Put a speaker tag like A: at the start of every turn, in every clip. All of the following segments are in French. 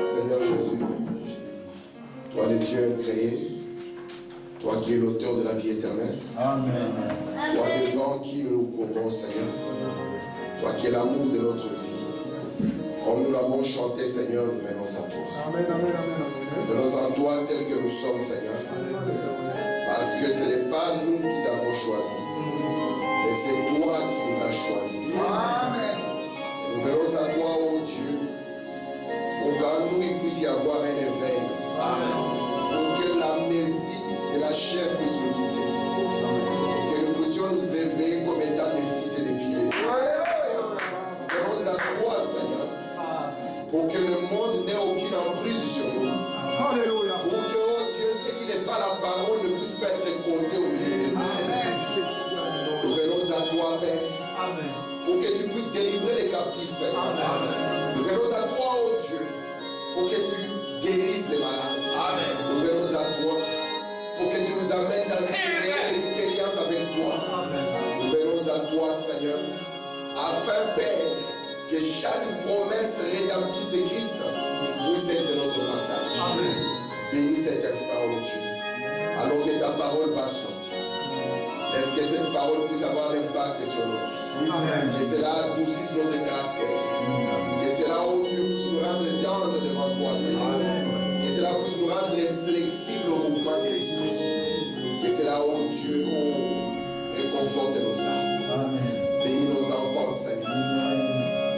A: Seigneur Jésus, toi le Dieu créé, toi qui es l'auteur de la vie éternelle, toi devant qui nous courons, Seigneur, toi qui es l'amour de notre vie, comme nous l'avons chanté, Seigneur, nous venons à toi. Nous venons à toi tel que nous sommes, Seigneur, parce que ce n'est pas nous qui t'avons choisi, mais c'est toi qui nous as choisis, Seigneur. Nous venons à toi, ô Dieu, pour qu'en nous il puisse y avoir un éveil, pour que l'amnésie de la chair puisse nous quitter, que nous puissions nous éveiller comme étant des fils et des filles. Nous venons à toi, Seigneur, pour que le monde n'ait aucune emprise sur nous. Pour que, oh Dieu, ce qui n'est pas la parole ne puisse pas être compté au milieu de nous, Seigneur. Nous venons à toi, Père, pour que tu puisses délivrer les captifs, Seigneur. Nous venons à toi, oh Dieu, pour que tu guérisses les malades. Nous venons à toi, pour que tu nous amènes dans une réelle expérience avec toi. Nous venons à toi, Seigneur, afin, Père, que chaque promesse rédemptive de Christ puisse être notre partage. Bénis cet instant, oh Dieu, alors que ta parole va sortir. Est-ce que cette parole puisse avoir un impact sur nos vies? Que cela adoucisse notre caractère. Que cela, oh Dieu, puisse nous rendre tendres devant toi, Seigneur. Que cela puisse nous rendre flexibles au mouvement de l'esprit. Que cela, oh Dieu, réconforte nos âmes. Bénis nos enfants, Seigneur.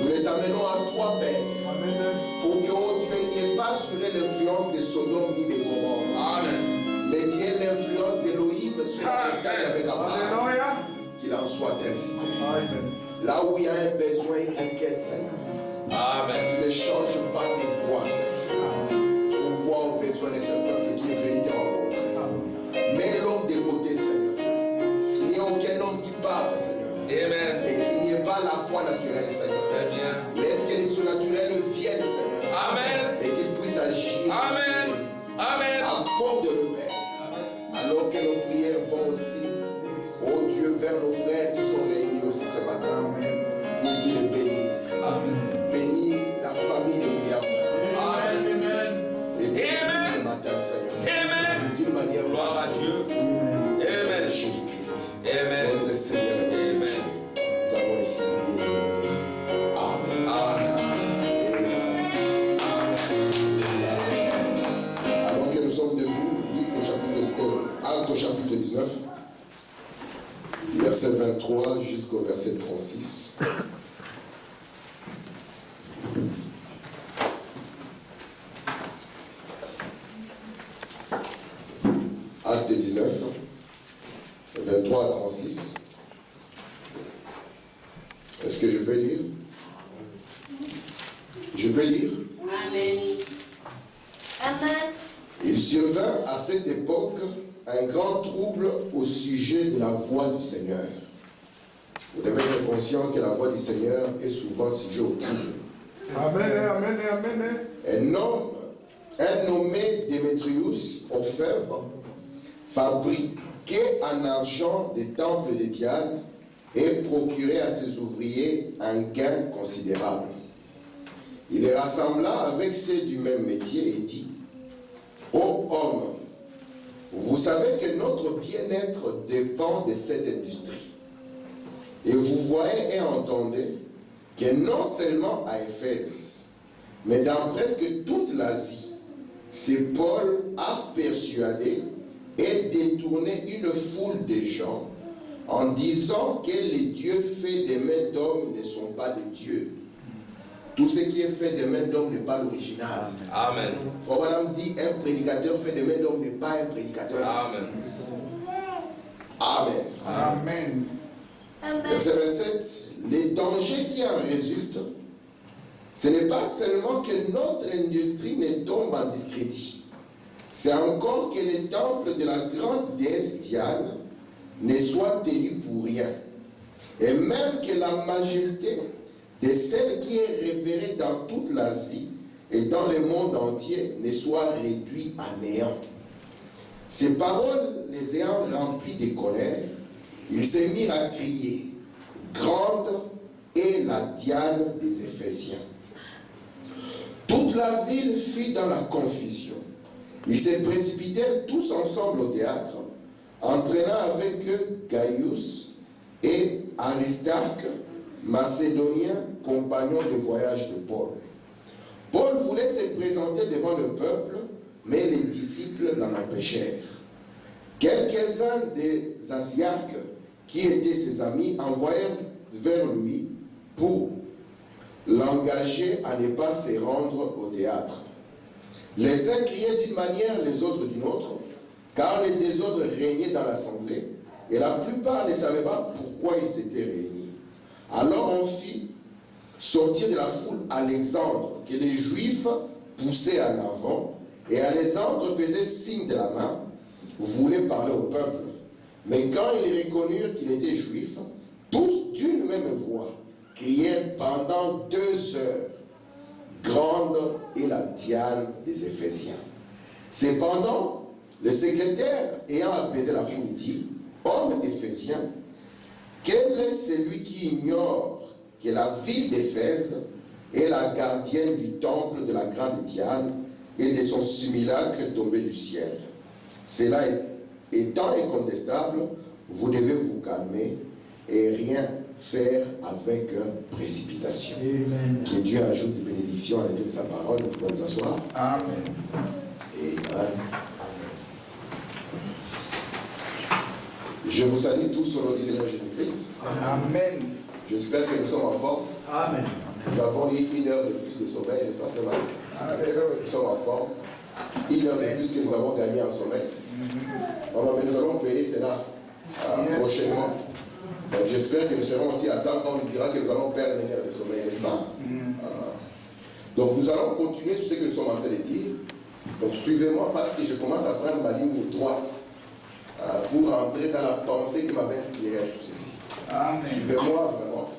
A: Nous les amenons à toi, Père. Pour que, oh Dieu, il n'y ait pas sur l'influence de Sodome ni de Gomorrhe. Mais qu'il y ait l'influence d'Élohim sur la montagne avec Abraham. Qu'il en soit ainsi. Là où il y a un besoin, une requête, Seigneur. Tu ne changes pas tes voix, Seigneur. Pour voir aux besoins de ce peuple qui est venu te rencontrer. Mets l'homme de côté, Seigneur. Qu'il n'y ait aucun homme qui parle, Seigneur.
B: Amen.
A: Et qu'il n'y ait pas la foi naturelle, Seigneur. Laisse que les surnaturels viennent, Seigneur.
B: Amen.
A: Et qu'ils puissent agir.
B: Amen. Amen.
A: Encore de le Père. Alors que nos prières vont aussi, oh Dieu, vers nos frères qui sont réunis aussi ce matin. Puisse-tu les bénir. Bénis la famille de William.
B: Amen.
A: Et bénis ce matin, Seigneur.
B: Amen.
A: D'une manière
B: Gloire à Dieu.
A: Amen. Jésus-Christ.
B: Amen.
A: Notre Seigneur.
B: Amen.
A: Nous avons ainsi prié. Amen. Alors que nous sommes debout, Actes au chapitre 19, du verset 23 jusqu'au verset 36. Acte 19, 23 à 36. Est-ce que je peux lire? Je peux lire?
C: Amen. Amen.
A: Il survint à cette époque un grand trouble au sujet de la voix du Seigneur. Vous devez être conscient que la voix du Seigneur est souvent sujet au trouble. Un nommé Démétrius, orfèvre, fabriquait en argent des temples de Diane et procurait à ses ouvriers un gain considérable. Il les rassembla avec ceux du même métier et dit: ô homme, vous savez que notre bien-être dépend de cette industrie. Et vous voyez et entendez que non seulement à Éphèse, mais dans presque toute l'Asie, c'est Paul a persuadé et détourné une foule de gens en disant que les dieux faits des mains d'hommes ne sont pas des dieux. Tout ce qui est fait des mains d'homme n'est pas l'original.
B: Amen.
A: Frère Branham dit: un prédicateur fait des mains d'homme n'est pas un prédicateur.
B: Amen.
A: Amen.
D: Amen.
A: Verset 27. Les dangers qui en résultent, ce n'est pas seulement que notre industrie ne tombe en discrédit, c'est encore que les temples de la grande déesse Diane ne soient tenus pour rien, et même que la majesté de celle qui est révérée dans toute l'Asie et dans le monde entier ne soit réduite à néant. Ces paroles les ayant remplies de colère, ils se mirent à crier: grande est la Diane des Éphésiens. Toute la ville fut dans la confusion. Ils se précipitèrent tous ensemble au théâtre, entraînant avec eux Gaius et Aristarque, macédoniens, compagnons de voyage de Paul. Paul voulait se présenter devant le peuple, mais les disciples l'en empêchèrent. Quelques-uns des Asiarques, qui étaient ses amis, envoyèrent vers lui pour l'engager à ne pas se rendre au théâtre. Les uns criaient d'une manière, les autres d'une autre, car le désordre régnait dans l'assemblée, et la plupart ne savaient pas pourquoi ils s'étaient réunis. Alors on fit sortir de la foule Alexandre, que les Juifs poussaient en avant, et Alexandre faisait signe de la main, voulait parler au peuple. Mais quand ils reconnurent qu'il était juif, tous d'une même voix crièrent pendant 2 heures, grande est la Diane des Éphésiens. Cependant, le secrétaire, ayant apaisé la foule, dit, homme éphésien, quel est celui qui ignore que la ville d'Éphèse est la gardienne du temple de la grande Diane et de son simulacre tombé du ciel? Cela étant incontestable, vous devez vous calmer et rien faire avec précipitation. Amen. Que Dieu ajoute des bénédictions à l'intérieur de sa parole. Nous pouvons nous asseoir. Amen. Amen. Je vous salue tous au nom du Seigneur Jésus-Christ. Amen. J'espère que nous sommes en forme. Amen. Nous avons eu 1 heure de plus de sommeil, n'est-ce pas, frère Max? Nous sommes en forme. 1 heure de plus que nous avons gagné en sommeil. Mais nous allons payer cela prochainement. Donc j'espère que nous serons aussi à temps quand on nous dira que nous allons perdre 1 heure de sommeil, n'est-ce pas? Donc nous allons continuer sur ce que nous sommes en train de dire. Donc suivez-moi parce que je commence à prendre ma ligne droite pour entrer dans la pensée qui m'avait inspiré à tout ceci. Amen. Suivez-moi vraiment.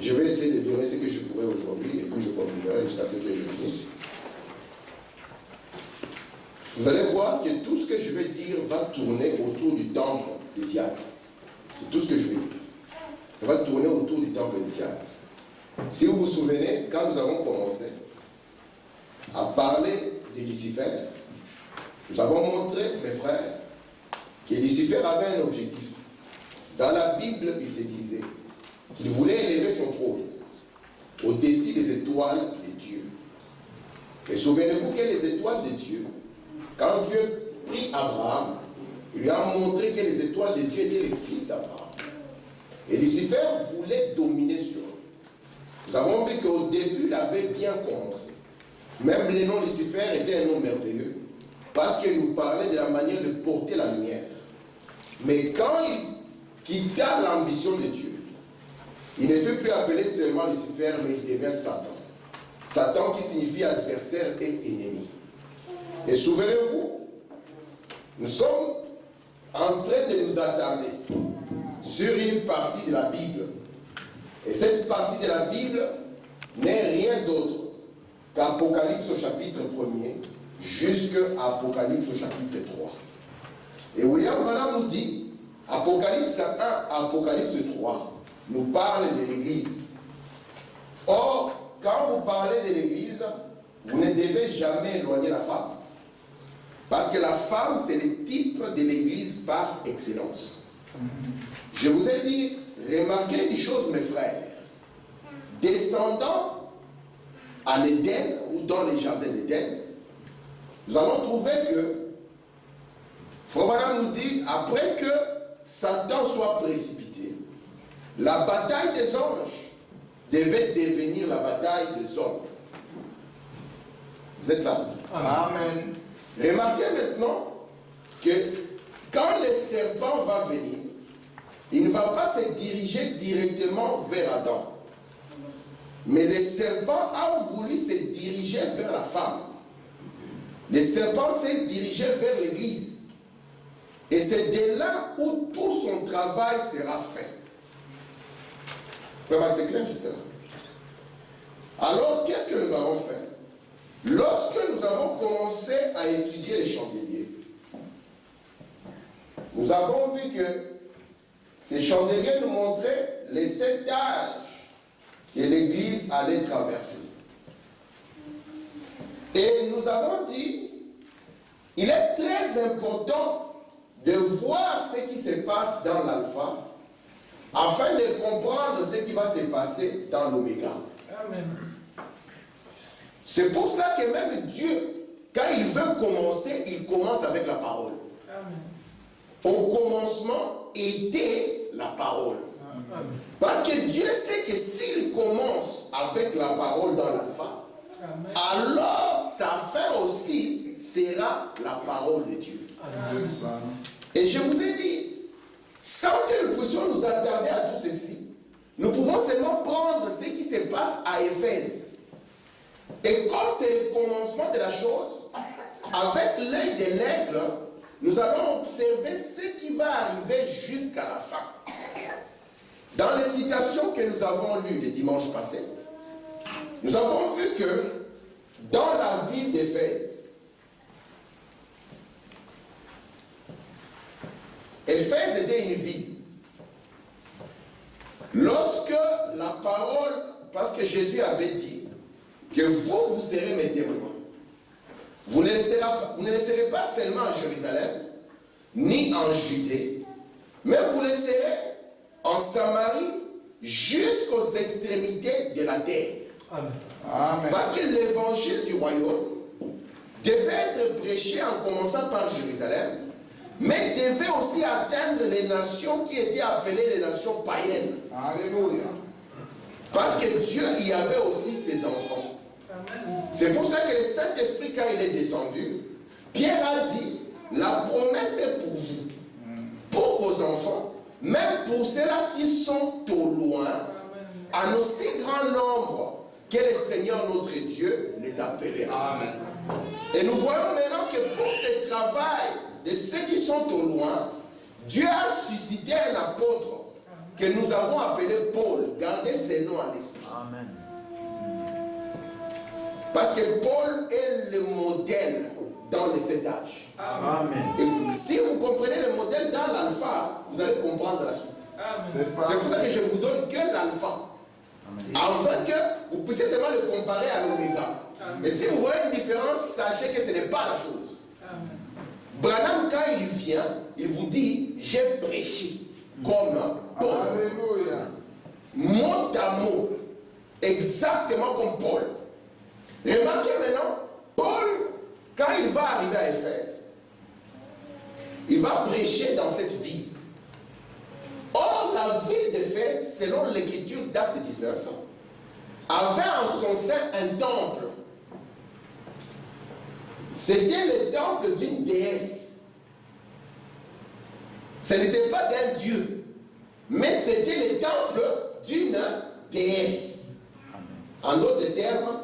A: Je vais essayer de donner ce que je pourrai aujourd'hui et puis je continuerai jusqu'à ce que je finisse. Vous allez voir que tout ce que je vais dire va tourner autour du temple de Diane. C'est tout ce que je vais dire. Ça va tourner autour du temple de Diane. Si vous vous souvenez, quand nous avons commencé à parler de Lucifer, nous avons montré, mes frères, que Lucifer avait un objectif. Dans la Bible, il se disait qu'il voulait élever son trône au-dessus des étoiles de Dieu. Et souvenez-vous que les étoiles de Dieu, quand Dieu prit Abraham, il lui a montré que les étoiles de Dieu étaient les fils d'Abraham. Et Lucifer voulait dominer sur eux. Nous avons vu qu'au début, il avait bien commencé. Même le nom Lucifer était un nom merveilleux, parce qu'il nous parlait de la manière de porter la lumière. Mais quand il quitta l'ambition de Dieu, il ne fut plus appelé seulement Lucifer, mais il devint Satan. Satan qui signifie adversaire et ennemi. Et souvenez-vous, nous sommes en train de nous attarder sur une partie de la Bible. Et cette partie de la Bible n'est rien d'autre qu'Apocalypse au chapitre 1er jusqu'à Apocalypse au chapitre 3. Et William Branham nous dit, Apocalypse 1 à Apocalypse 3 nous parle de l'Église. Or, quand vous parlez de l'Église, vous ne devez jamais éloigner la femme. Parce que la femme, c'est le type de l'Église par excellence. Je vous ai dit, remarquez une chose, mes frères. Descendant à l'Éden, ou dans les jardins d'Éden, nous allons trouver que, Frère Branham nous dit, après que Satan soit précipité, la bataille des anges devait devenir la bataille des hommes. Vous êtes là? Amen. Remarquez maintenant que quand le serpent va venir, il ne va pas se diriger directement vers Adam. Mais le serpent a voulu se diriger vers la femme. Le serpent s'est dirigé vers l'Église. Et c'est de là où tout son travail sera fait. Vraiment, c'est clair jusque là. Alors, qu'est-ce que nous avons fait? Lorsque nous avons commencé à étudier les chandeliers, nous avons vu que ces chandeliers nous montraient les 7 âges que l'Église allait traverser. Et nous avons dit, il est très important de voir ce qui se passe dans l'alpha, afin de comprendre ce qui va se passer dans l'oméga.
B: Amen.
A: C'est pour cela que même Dieu, quand il veut commencer, il commence avec la parole.
B: Amen.
A: Au commencement était la parole.
B: Amen.
A: Parce que Dieu sait que s'il commence avec la parole dans l'alpha, alors sa fin aussi sera la parole de Dieu.
B: Amen.
A: Et je vous ai dit, sans que nous puissions nous attarder à tout ceci, nous pouvons seulement prendre ce qui se passe à Éphèse. Et comme c'est le commencement de la chose, avec l'œil de l'aigle, nous allons observer ce qui va arriver jusqu'à la fin. Dans les citations que nous avons lues le dimanche passé, nous avons vu que dans la ville d'Éphèse, Éphèse était une ville. Lorsque la parole, parce que Jésus avait dit que vous serez mes témoins, vous ne le serez pas seulement à Jérusalem, ni en Judée, mais vous le serez en Samarie jusqu'aux extrémités de la terre. Amen. Parce que l'évangile du royaume devait être prêché en commençant par Jérusalem, mais devait aussi atteindre les nations qui étaient appelées les nations païennes. Alléluia. Parce que Dieu y avait aussi ses enfants. C'est pour ça que le Saint-Esprit, quand il est descendu, Pierre a dit, la promesse est pour vous, pour vos enfants, même pour ceux-là qui sont au loin, en aussi grand nombre que le Seigneur notre Dieu les appellera. Amen. Et nous voyons maintenant que pour ce travail de ceux qui sont au loin, Dieu a suscité un apôtre que nous avons appelé Paul. Gardez ce nom à l'esprit. Amen. Parce que Paul est le modèle dans les 7 âges. Amen. Et si vous comprenez le modèle dans l'alpha, vous allez comprendre la suite. C'est pour ça que je vous donne que l'alpha. Afin que vous puissiez seulement le comparer à l'oméga. Mais si vous voyez une différence, sachez que ce n'est pas la chose. Amen. Branham, quand il vient, il vous dit, j'ai prêché comme Paul. Alléluia. Mot à mot, exactement comme Paul. Remarquez maintenant, Paul, quand il va arriver à Éphèse, il va prêcher dans cette ville. Or, la ville d'Éphèse, selon l'écriture d'Acte 19, avait en son sein un temple. C'était le temple d'une déesse. Ce n'était pas d'un dieu, mais c'était le temple d'une déesse. En d'autres termes,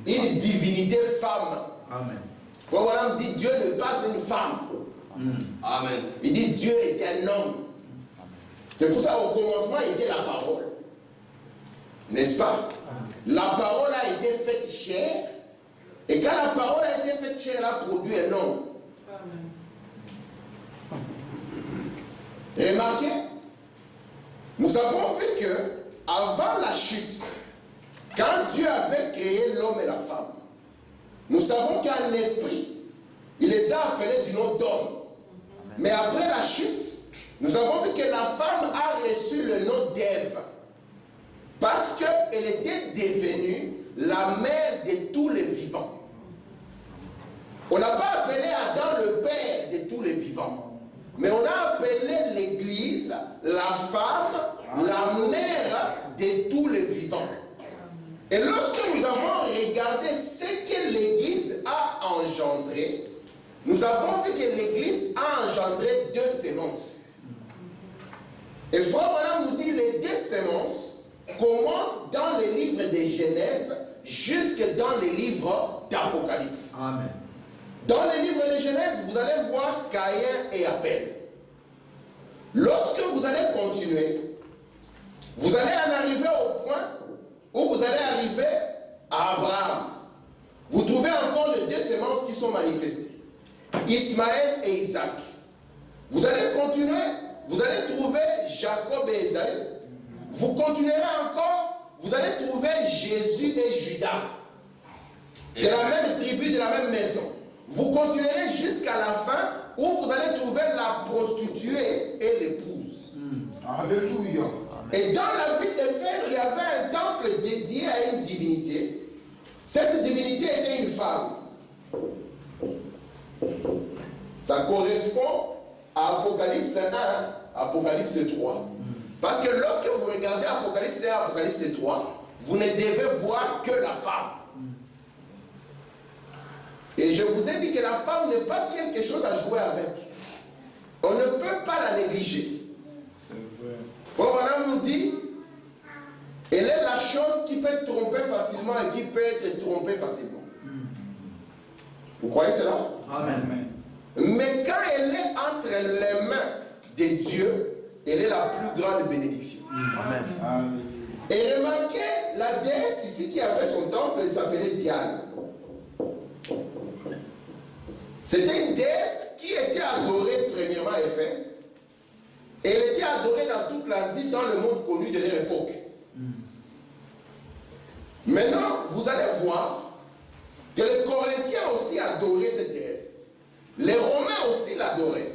A: une divinité femme. Amen. Voilà, on dit Dieu n'est pas une femme. Amen. Il dit Dieu est un homme. C'est pour ça qu'au commencement, il était la parole. N'est-ce pas? La parole a été faite chair. Et quand la parole a été faite chair, elle a produit un homme. Remarquez, nous avons vu que avant la chute, quand Dieu avait créé l'homme et la femme, nous savons qu'un esprit, il les a appelés du nom d'homme. Mais après la chute, nous avons vu que la femme a reçu le nom d'Ève. Parce qu'elle était devenue la mère de tous les vivants. On n'a pas appelé Adam le père de tous les vivants. Mais on a appelé l'Église la femme, la mère de tous les vivants. Et lorsque nous avons regardé ce que l'Église a engendré, nous avons vu que l'Église a engendré 2 semences. Et Frère Branham nous dit les 2 semences commencent dans les livres de Genèse jusque dans les livres d'Apocalypse. Amen. Dans les livres de Genèse, vous allez voir Caïn et Abel. Lorsque vous allez continuer, vous allez en arriver au point où vous allez arriver à Abraham. Vous trouvez encore les 2 semences qui sont manifestées. Ismaël et Isaac. Vous allez continuer, vous allez trouver Jacob et Esaü. Vous continuerez encore, vous allez trouver Jésus et Judas. de la même tribu, de la même maison. Vous continuerez jusqu'à la fin où vous allez trouver la prostituée et l'épouse.
D: Alléluia.
A: Et dans la ville d'Éphèse, il y avait un temple dédié à une divinité. Cette divinité était une femme. Ça correspond à Apocalypse 1, Apocalypse 3. Parce que lorsque vous regardez Apocalypse 1, Apocalypse 3, vous ne devez voir que la femme. Et je vous ai dit que la femme n'est pas quelque chose à jouer avec. On ne peut pas la négliger.
B: C'est vrai.
A: Frère Branham nous dit, elle est la chose qui peut tromper facilement et qui peut être trompée facilement. Vous croyez cela?
D: Amen.
A: Mais quand elle est entre les mains de Dieu, elle est la plus grande bénédiction.
D: Amen.
A: Et remarquez, la déesse ici qui avait son temple, elle s'appelait Diane. C'était une déesse qui était adorée premièrement à Éphèse. Et elle était adorée dans toute l'Asie, dans le monde connu de leur époque. Maintenant, vous allez voir que les Corinthiens aussi adoraient cette déesse. Les Romains aussi l'adoraient.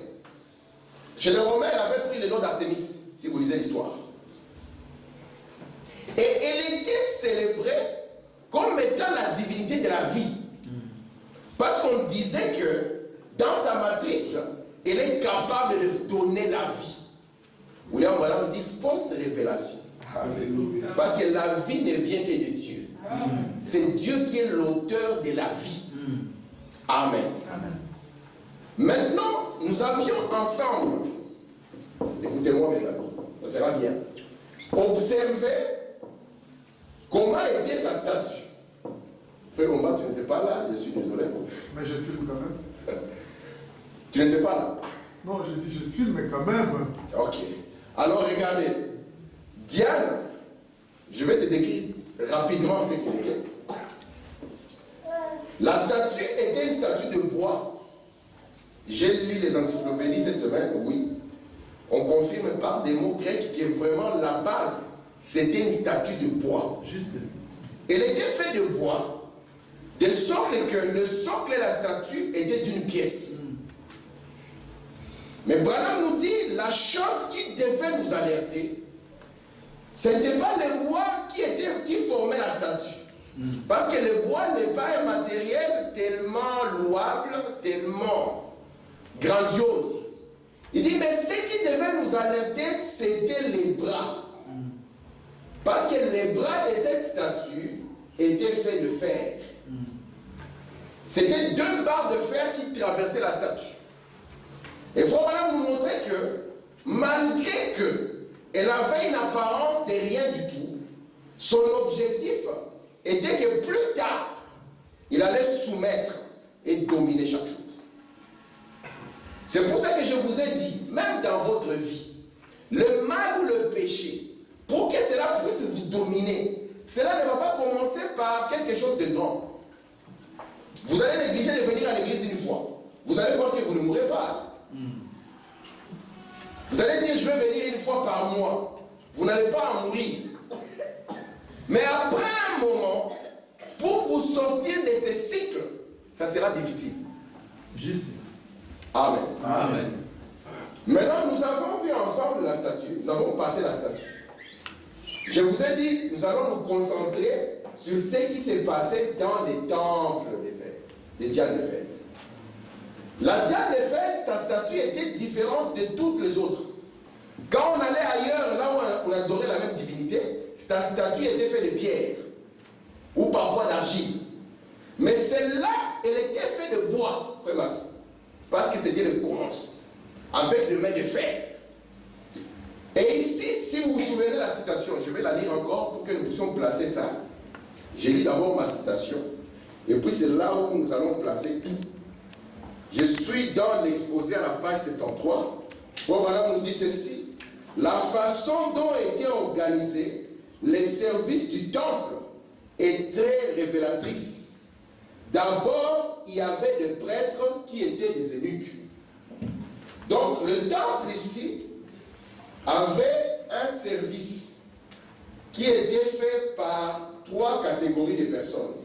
A: Chez les Romains, elle avait pris le nom d'Artémis, si vous lisez l'histoire. Et elle était célébrée comme étant la divinité de la vie. Parce qu'on disait que dans sa matrice, elle est capable de donner la vie. William Branham dit fausse révélation.
D: Alléluia.
A: Parce que la vie ne vient que de Dieu. C'est Dieu qui est l'auteur de la vie. Amen. Maintenant, nous avions ensemble, écoutez-moi mes amis, ça sera bien, observé comment était sa statue. Frère Omba, tu n'étais pas là, je suis désolé.
D: Mais je filme quand même.
A: Tu n'étais pas là.
D: Non, je dis je filme quand même.
A: Ok. Alors regardez. Diane, je vais te décrire rapidement ce qu'il était. La statue était une statue de bois. J'ai lu les encyclopédies cette semaine, oui. On confirme par des mots grecs que vraiment la base, c'était une statue de bois.
D: Juste.
A: Elle était faite de bois, de sorte que le socle et la statue étaient d'une pièce. Mais Branham nous dit, la chose qui devait nous alerter, ce n'était pas le bois qui formait la statue. Parce que le bois n'est pas un matériel tellement louable, tellement grandiose. Il dit, mais ce qui devait nous alerter, c'était les bras. Parce que les bras de cette statue étaient faits de fer. C'était 2 barres de fer qui traversaient la statue. Et il faut nous montrer que, malgré qu'elle avait une apparence de rien du tout, son objectif était que plus tard, il allait soumettre et dominer chaque chose. C'est pour ça que je vous ai dit, même dans votre vie, le mal ou le péché, pour que cela puisse vous dominer, cela ne va pas commencer par quelque chose de grand. Vous allez négliger de venir à l'église une fois. Vous allez voir que vous ne mourrez pas. Vous allez dire, je vais venir une fois par mois. Vous n'allez pas en mourir. Mais après un moment, pour vous sortir de ce cycle, ça sera difficile.
D: Juste.
A: Amen.
D: Amen.
A: Maintenant, nous avons vu ensemble la statue. Nous avons passé la statue. Je vous ai dit, nous allons nous concentrer sur ce qui s'est passé dans les temples de Diane d'Éphèse. La Diane d'Éphèse, sa statue était différente de toutes les autres. Quand on allait ailleurs, là où on adorait la même divinité, sa statue était faite de pierre ou parfois d'argile. Mais celle-là, elle était faite de bois, frère Max, parce que c'était le commencement, avec des mains de fer. Et ici, si vous vous souvenez de la citation, je vais la lire encore pour que nous puissions placer ça. Je lis d'abord ma citation, et puis c'est là où nous allons placer tout. Je suis dans l'exposé à la page 73. Voilà, on nous dit ceci. La façon dont étaient organisés les services du temple est très révélatrice. D'abord, il y avait des prêtres qui étaient des eunuques. Donc, le temple ici avait un service qui était fait par 3 catégories de personnes.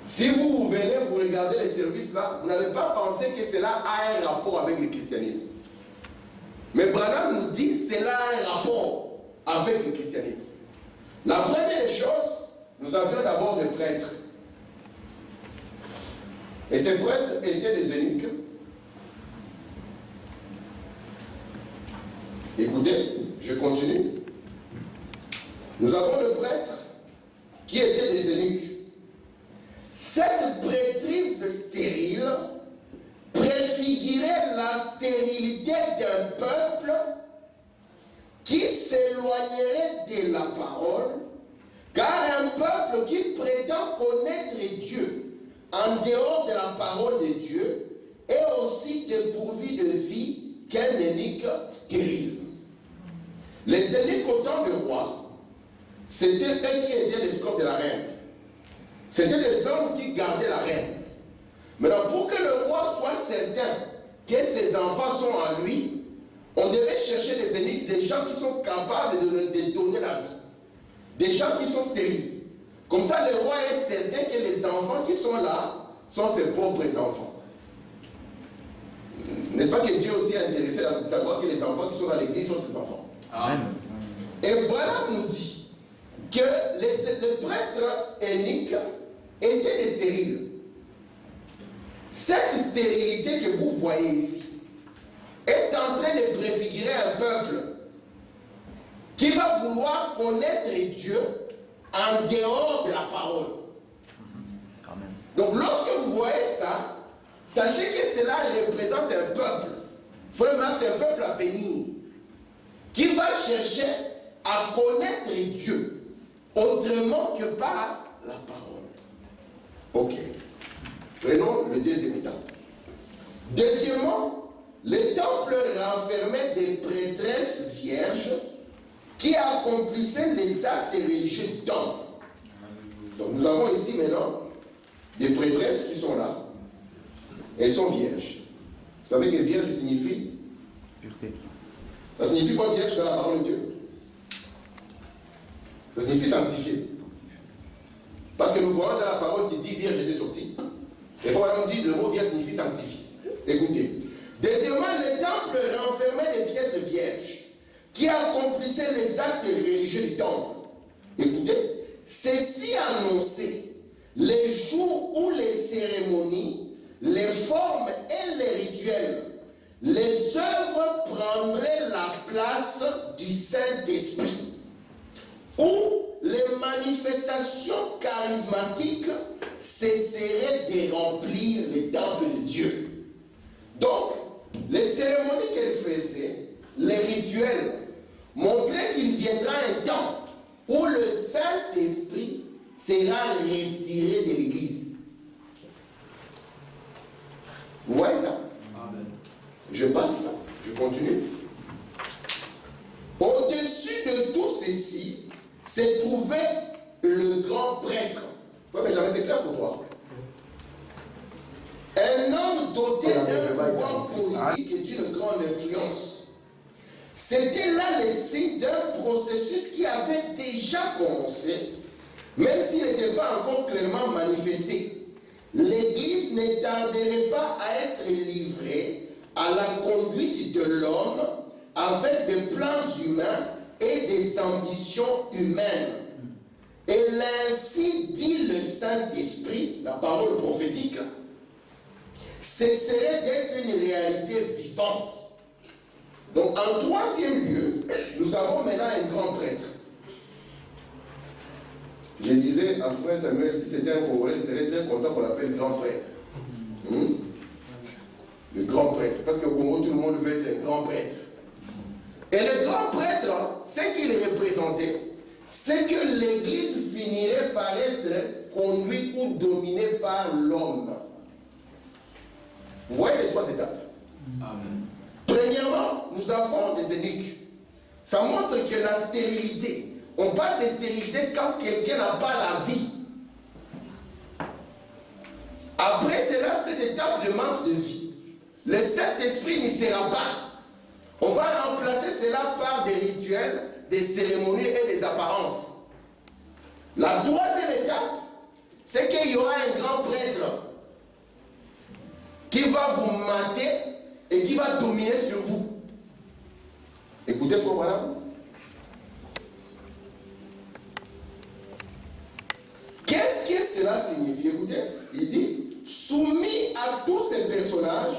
A: Si vous venez, vous regardez les services là, vous n'allez pas penser que cela a un rapport avec le christianisme. Mais Branham nous dit que cela a un rapport avec le christianisme. La première chose, nous avions d'abord des prêtres. Et ces prêtres étaient des eunuques. Écoutez, je continue. Nous avons le prêtre qui était des eunuques. Cette prêtrise stérile préfigurait la stérilité d'un peuple qui s'éloignerait de la parole, car un peuple qui prétend connaître Dieu en dehors de la parole de Dieu est aussi dépourvu de vie qu'un eunuque stérile. Les eunuques au temps du roi, c'était eux qui étaient les scops de la reine. C'était des hommes qui gardaient la reine. Maintenant, pour que le roi soit certain que ses enfants sont à lui, on devait chercher des eunuques, des gens qui sont capables de donner la vie. Des gens qui sont stériles. Comme ça, le roi est certain que les enfants qui sont là sont ses propres enfants. N'est-ce pas que Dieu aussi est intéressé à savoir que les enfants qui sont dans l'église sont ses enfants?
B: Amen.
A: Et Branham nous dit que les prêtres eunuques étaient des stériles. Cette stérilité que vous voyez ici est en train de préfigurer un peuple qui va vouloir connaître Dieu en dehors de la parole.
B: Amen.
A: Donc lorsque vous voyez ça, sachez que cela représente un peuple. Frère Marc, c'est un peuple à venir qui va chercher à connaître Dieu autrement que par la parole. Ok. Prenons le deuxième étape. Deuxièmement, les temples renfermaient des prêtresses vierges qui accomplissaient les actes religieux du temple. Donc nous avons ici maintenant des prêtresses qui sont là. Elles sont vierges. Vous savez que vierge signifie pureté. Ça signifie quoi vierge dans la parole de Dieu? Ça signifie sanctifié. Parce que nous voyons dans la parole qui dit vierge était sortie. Et on dit le mot vierge signifie sanctifié. Écoutez. Deuxièmement, les temples renfermaient des pièces vierges qui accomplissaient les actes religieux du temple. Écoutez. Ceci annonçait les jours où les cérémonies, les formes et les rituels, les œuvres prendraient la place du Saint-Esprit, où les manifestations charismatiques cesseraient de remplir les temples de Dieu. Donc, les cérémonies qu'elle faisait, les rituels, montraient qu'il viendra un temps où le Saint-Esprit sera retiré de l'Église. Vous voyez ça?
B: Amen.
A: Je passe ça, je continue. Au-dessus de tout ceci se trouvait le grand prêtre. Benjamin, c'est clair pour toi? Un homme doté d'un pouvoir politique et d'une grande influence. C'était là le signe d'un processus qui avait déjà commencé, même s'il n'était pas encore clairement manifesté. L'Église ne tarderait pas à être livrée à la conduite de l'homme avec des plans humains et des ambitions humaines. Et ainsi dit le Saint-Esprit, la parole prophétique, cesserait d'être une réalité vivante. Donc en troisième lieu, nous avons maintenant un grand prêtre. Je disais à frère Samuel, si c'était un Congolais, il serait très content qu'on l'appelle grand prêtre. Le grand prêtre. Parce qu'au Congo, tout le monde veut être un grand prêtre. Et le grand prêtre, ce qu'il représentait, c'est que l'Église finirait par être conduite ou dominée par l'homme. Vous voyez les trois étapes.
B: Amen.
A: Premièrement, nous avons des eunuques. Ça montre que la stérilité, on parle de stérilité quand quelqu'un n'a pas la vie. Après cela, cette étape de manque de vie. Le Saint-Esprit n'y sera pas. On va remplacer cela par des rituels, des cérémonies et des apparences. La troisième étape, c'est qu'il y aura un grand prêtre qui va vous mater et qui va dominer sur vous. Écoutez, frère, voilà. Qu'est-ce que cela signifie? Écoutez, il dit, soumis à tous ces personnages,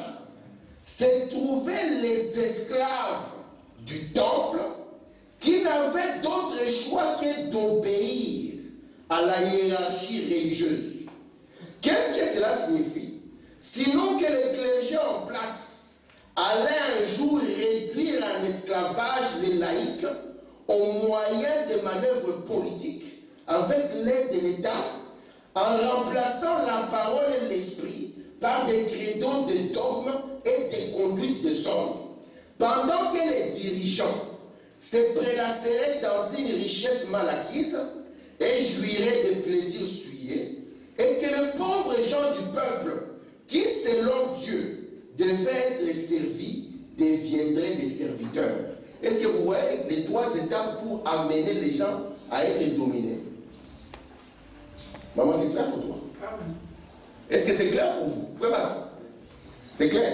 A: se trouvaient les esclaves du temple qui n'avaient d'autre choix que d'obéir à la hiérarchie religieuse. Qu'est-ce que cela signifie? Sinon que les clergés en place allaient un jour réduire en esclavage les laïcs au moyen de manœuvres politiques avec l'aide de l'État, en remplaçant la parole et l'esprit par des credos de dogmes et des conduites de sonde, pendant que les dirigeants se prélasseraient dans une richesse mal acquise et jouiraient de plaisirs souillés, et que les pauvres gens du peuple, qui selon Dieu devaient être servis, deviendraient des serviteurs. Est-ce que vous voyez les 3 étapes pour amener les gens à être dominés? Maman, c'est clair pour toi? Est-ce que c'est clair pour vous? Vous pouvez voir ça? C'est clair.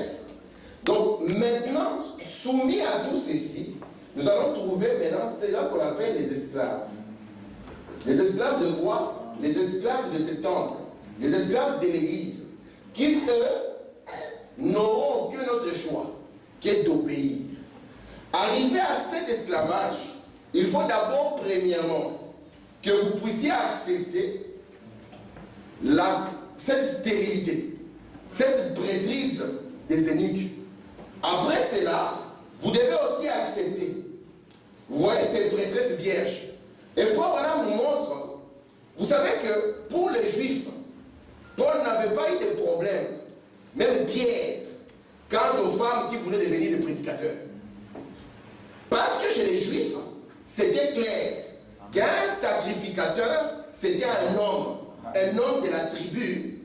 A: Donc maintenant, soumis à tout ceci, nous allons trouver maintenant, c'est là qu'on appelle les esclaves. Les esclaves de quoi? Les esclaves de ce temple, les esclaves de l'église, qui eux n'auront aucun autre choix que d'obéir. Arrivé à cet esclavage, il faut d'abord, premièrement, que vous puissiez accepter cette stérilité, cette prêtrise des eunuques. Après cela, vous devez aussi accepter, vous voyez, cette prêtresse vierge. Et Frère nous montre, vous savez que pour les Juifs, Paul n'avait pas eu de problème, même Pierre, quant aux femmes qui voulaient devenir des prédicateurs. Parce que chez les Juifs, c'était clair qu'un sacrificateur, c'était un homme de la tribu,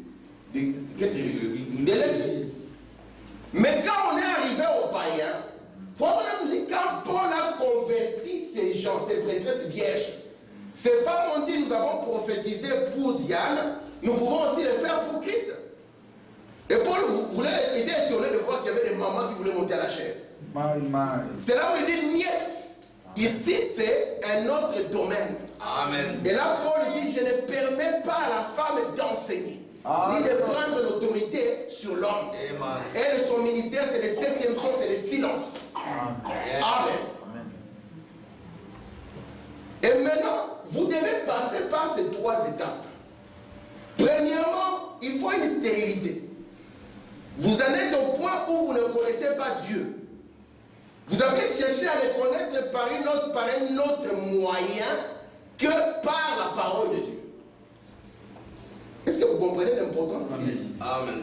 A: de quelle tribu? De Lévi. Mais quand on est arrivé aux païens, quand Paul a converti ces gens, ces prêtresses vierges, ces femmes ont dit, nous avons prophétisé pour Diane, nous pouvons aussi le faire pour Christ. Et Paul était étonné de voir qu'il y avait des mamans qui voulaient monter à la chair. C'est là où il dit, niet. Ici, c'est un autre domaine.
B: Amen.
A: Et là, Paul dit, je ne permets pas à la femme d'enseigner, ni de prendre l'autorité sur l'homme. Et son ministère, c'est le 7e son, c'est le silence. Amen. Et maintenant, vous devez passer par ces 3 étapes. Premièrement, il faut une stérilité. Vous en êtes au point où vous ne connaissez pas Dieu. Vous avez cherché à le connaître par un autre moyen que par la parole de Dieu. Est-ce que vous comprenez l'importance de Dieu?
B: Amen.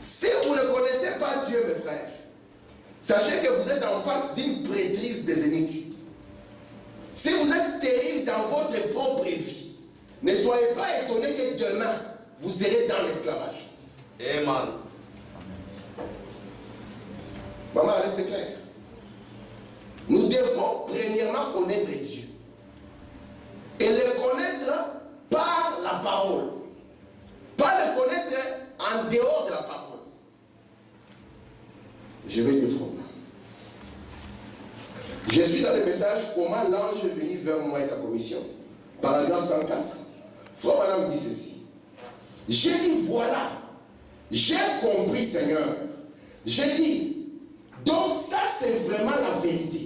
A: Si vous ne connaissez pas Dieu, mes frères, sachez que vous êtes en face d'une prêtrise des eunuques. Si vous êtes stérile dans votre propre vie, ne soyez pas étonnés que demain, vous serez dans l'esclavage.
B: Amen.
A: Maman, c'est clair. Nous devons premièrement connaître Dieu. Et le connaître par la parole. Pas le connaître en dehors de la parole. Je vais le faire. Je suis dans le message comment l'ange est venu vers moi et sa commission. Paragraphe 104. Frère Madame dit ceci. J'ai dit voilà. J'ai compris Seigneur. J'ai dit donc ça c'est vraiment la vérité.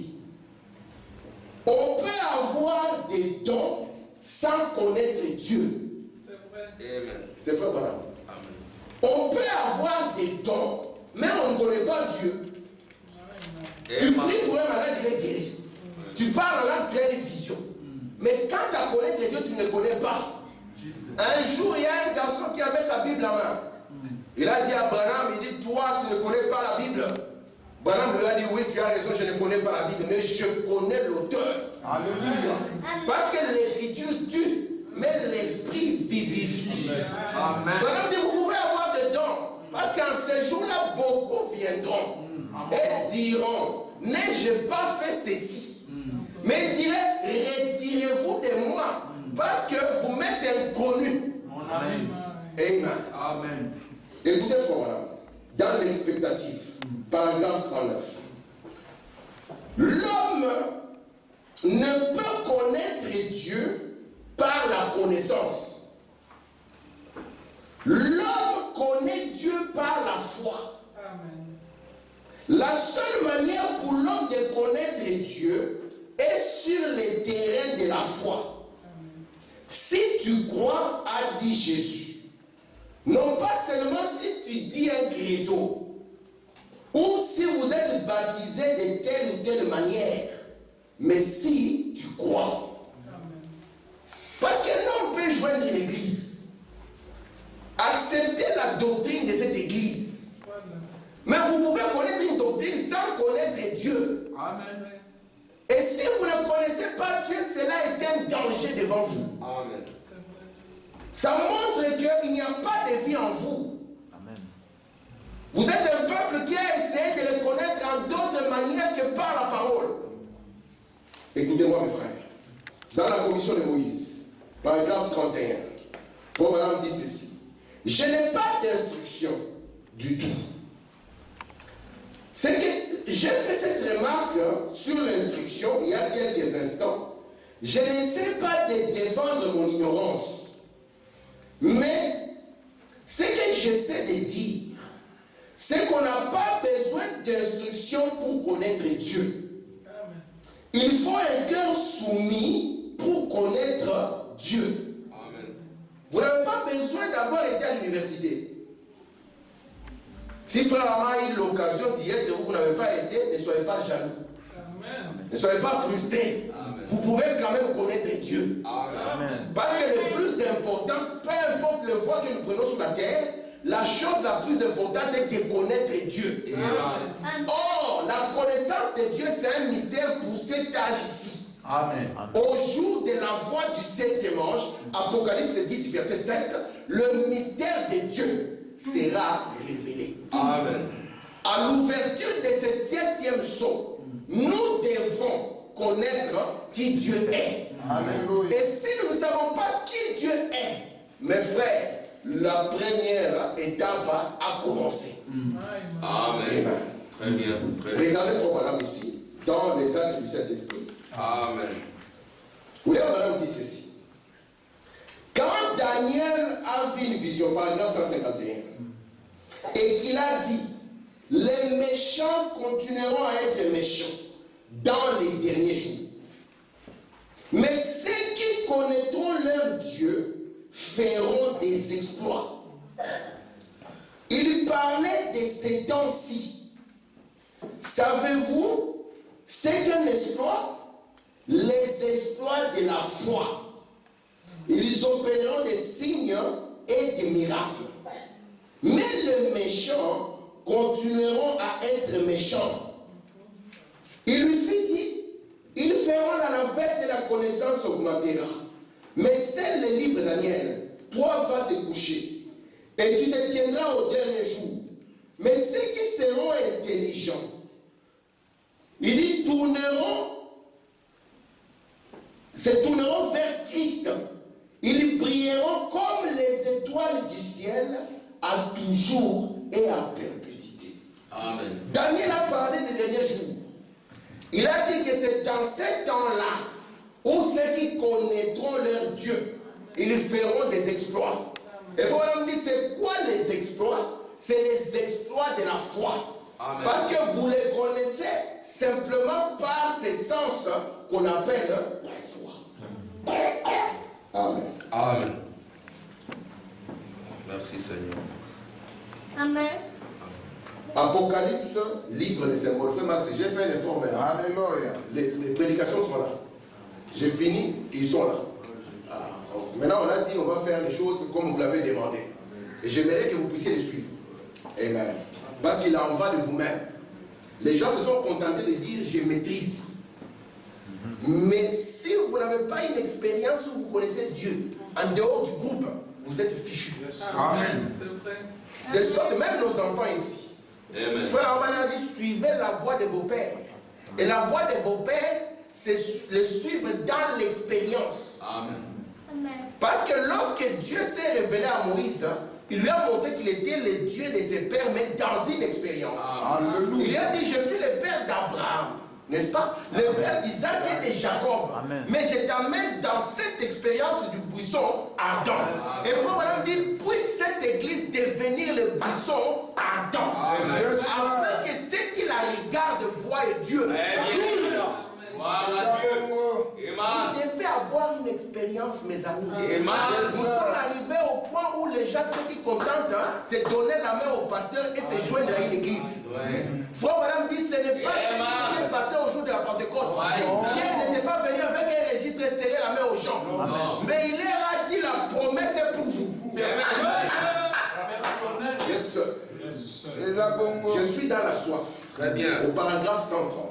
A: On peut avoir des dons sans connaître Dieu.
B: C'est vrai. Amen.
A: C'est vrai, voilà.
B: Amen.
A: On peut avoir des dons, mais on ne connaît pas Dieu. Tu pries pour un malade, il est guéri. Tu parles là, tu as une vision. Mais quand tu as connaître Dieu, tu ne le connais pas. Un jour, il y a un garçon qui avait sa Bible en main. Il a dit à Branham, il dit, toi, tu ne connais pas la Bible. Branham lui a dit, oui, tu as raison, je ne connais pas la Bible, mais je connais l'auteur.
D: Alléluia.
A: Parce que l'écriture tue, mais l'esprit vivifie.
B: Amen.
A: Branham dit, vous pouvez avoir des dons, parce qu'en ce jour-là, beaucoup viendront et diront, n'ai-je pas fait ceci? Mais il dirait, retirez-vous de moi, parce que vous m'êtes inconnu.
B: Amen.
A: Amen.
B: Amen.
A: Écoutez, frère, madame, dans l'expectative, paragraphe 39. L'homme ne peut connaître Dieu par la connaissance. L'homme connaît Dieu par la foi.
E: Amen.
A: La seule manière pour l'homme de connaître Dieu est sur les terrains de la foi.
E: Amen.
A: Si tu crois, a dit Jésus, non pas seulement si tu dis un credo, ou si vous êtes baptisé de telle ou telle manière, mais si tu crois.
E: Amen.
A: Parce qu'un homme peut joindre l'église, accepter la doctrine de cette église,
E: Voilà.
A: mais vous pouvez connaître une doctrine sans connaître Dieu.
B: Amen.
A: Et si vous ne connaissez pas Dieu, cela est un danger devant vous.
B: Amen.
E: C'est vrai.
A: Ça montre qu'il n'y a pas de vie en vous. Vous êtes un peuple qui a essayé de le connaître en d'autres manières que par la parole. Écoutez-moi, mes frères. Dans la commission de Moïse, paragraphe 31, Frère Madame dit ceci. Je n'ai pas d'instruction du tout. C'est que j'ai fait cette remarque sur l'instruction il y a quelques instants. Je n'essaie pas de défendre mon ignorance. Mais ce que j'essaie de dire, c'est qu'on n'a pas besoin d'instruction pour connaître Dieu.
E: Amen.
A: Il faut un cœur soumis pour connaître Dieu.
B: Amen.
A: Vous n'avez pas besoin d'avoir été à l'université. Si frère Ama a eu l'occasion d'y être, vous n'avez pas été, ne soyez pas jaloux.
E: Amen.
A: Ne soyez pas frustrés.
B: Amen.
A: Vous pouvez quand même connaître Dieu.
B: Amen.
A: Parce que le plus important, peu importe le voie que nous prenons sur la terre, la chose la plus importante est de connaître Dieu.
B: Amen.
A: Or, la connaissance de Dieu, c'est un mystère pour cet âge ici.
B: Amen.
A: Au jour de la voix du 7e ange, Apocalypse 10, verset 5, le mystère de Dieu sera révélé.
B: Amen.
A: À l'ouverture de ce 7e sceau, nous devons connaître qui Dieu est.
D: Alléluia.
A: Et si nous ne savons pas qui Dieu est, mes frères, la première étape a commencé.
E: Amen.
B: Amen.
A: Amen.
B: Très bien. Très bien.
A: Regardez frère Madame ici, dans les actes du Saint-Esprit.
B: Amen.
A: Vous voulez Madame dit ceci. Quand Daniel a vu une vision, paragraphe 151, et qu'il a dit, les méchants continueront à être méchants dans les derniers jours. Mais ceux qui connaîtront leur Dieu feront des exploits. Il parlait de ces temps-ci. Savez-vous ce qu'un exploit? Les exploits de la foi. Ils opéreront des signes et des miracles. Mais les méchants continueront à être méchants. Il lui fut dit, ils feront la navette de la connaissance augmentera. Mais c'est le livre Daniel, toi vas te coucher, et tu te tiendras au dernier jour. Mais ceux qui seront intelligents, ils y se tourneront vers Christ. Ils brilleront comme les étoiles du ciel, à toujours et à perpétuité.
B: Amen.
A: Daniel a parlé des derniers jours. Il a dit que c'est dans ces temps-là où ceux qui connaîtront leur Dieu, ils feront des exploits. Et voilà, me dit, c'est quoi les exploits? C'est les exploits de la foi.
B: Amen.
A: Parce que vous les connaissez simplement par ces sens qu'on appelle la foi. Amen.
B: Amen. Merci Seigneur.
C: Amen.
A: Apocalypse, livre des symboles. Frère Max, j'ai fait un effort maintenant.
D: Alléluia.
A: Les prédications sont là. J'ai fini, ils sont là. Ah, maintenant, on a dit on va faire les choses comme vous l'avez demandé. Et j'aimerais que vous puissiez les suivre. Amen. Parce qu'il en va de vous-même. Les gens se sont contentés de dire je maîtrise. Mais si vous n'avez pas une expérience où vous connaissez Dieu, en dehors du groupe, vous êtes fichu.
E: Amen. C'est vrai.
A: De sorte, même nos enfants ici.
B: Amen.
A: Frère Aman a dit suivez la voie de vos pères. Et la voie de vos pères, c'est les suivre dans l'expérience.
B: Amen.
A: Parce que lorsque Dieu s'est révélé à Moïse, il lui a montré qu'il était le Dieu de ses pères, mais dans une expérience.
D: Alléluia.
A: Il lui a dit, je suis le père d'Abraham, n'est-ce pas? Le père d'Isaac et de Jacob.
F: Amen.
A: Mais je t'amène dans cette expérience du buisson ardent. Et frère Madame dit, puisse cette église devenir le buisson ardent. Afin que ceux qui la regardent voient Dieu.
B: Voilà Dieu.
A: Vous devez avoir une expérience, mes amis. Nous sommes arrivés au point où les gens, ceux qui contentent, c'est donner la main au pasteur et se joindre à une église. Frère Madame dit, ce n'est pas ce qui s'était passé au jour de la Pentecôte. Pierre n'était pas venu avec un registre et serrer la main aux gens. Mais il leur a dit, la promesse est pour vous. Je suis dans la soif.
B: Très bien.
A: Au paragraphe 130.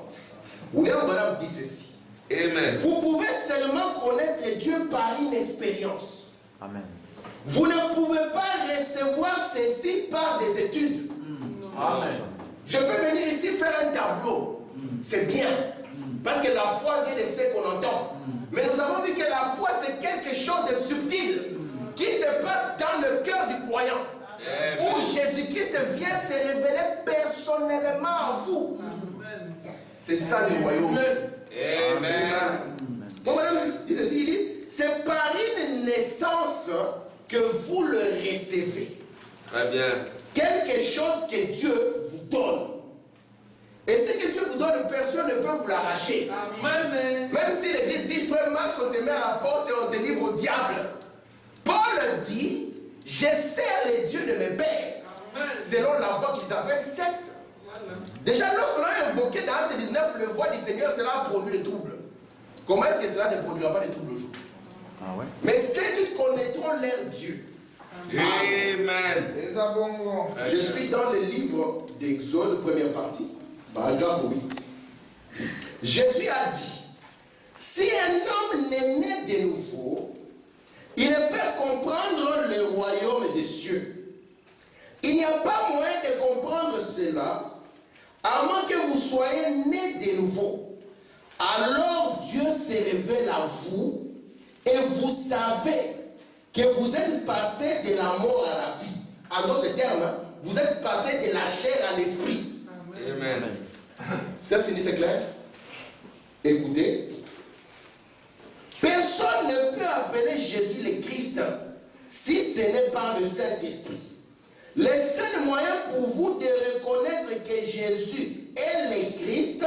A: William Branham dit ceci.
B: Amen.
A: Vous pouvez seulement connaître Dieu par une expérience.
F: Amen.
A: Vous ne pouvez pas recevoir ceci par des études.
F: Amen.
A: Je peux venir ici faire un tableau. C'est bien. Parce que la foi vient de ce qu'on entend. Mais nous avons vu que la foi, c'est quelque chose de subtil qui se passe dans le cœur du croyant. Où Jésus-Christ vient se révéler personnellement à vous. C'est ça le royaume.
B: Amen.
A: Bon, madame dit ceci, il dit, c'est par une naissance que vous le recevez.
B: Très bien.
A: Quelque chose que Dieu vous donne. Et ce que Dieu vous donne, personne ne peut vous l'arracher.
E: Amen.
A: Même si l'église dit, frère Max, on te met à la porte et on te livre au diable. Paul dit, je sers les dieux de mes pères. Selon la voie qu'ils appellent secte. Déjà, lorsqu'on a invoqué dans Acte 19 le voix du Seigneur, cela a produit des troubles. Comment est-ce que cela ne produira pas des troubles aujourd'hui?
F: Ah ouais.
A: Mais ceux qui connaîtront leur Dieu.
B: Amen.
A: Je suis dans le livre d'Exode, première partie, paragraphe 8. Jésus a dit, si un homme n'est né de nouveau, il ne peut comprendre le royaume des cieux. Il n'y a pas moyen de comprendre cela à moins que vous soyez nés de nouveau. Alors Dieu se révèle à vous et vous savez que vous êtes passé de la mort à la vie. En d'autres termes, vous êtes passé de la chair à l'esprit.
B: Amen.
A: Ça c'est clair? Écoutez. Personne ne peut appeler Jésus le Christ si ce n'est pas le Saint-Esprit. Le seul moyen pour vous de reconnaître que Jésus est le Christ,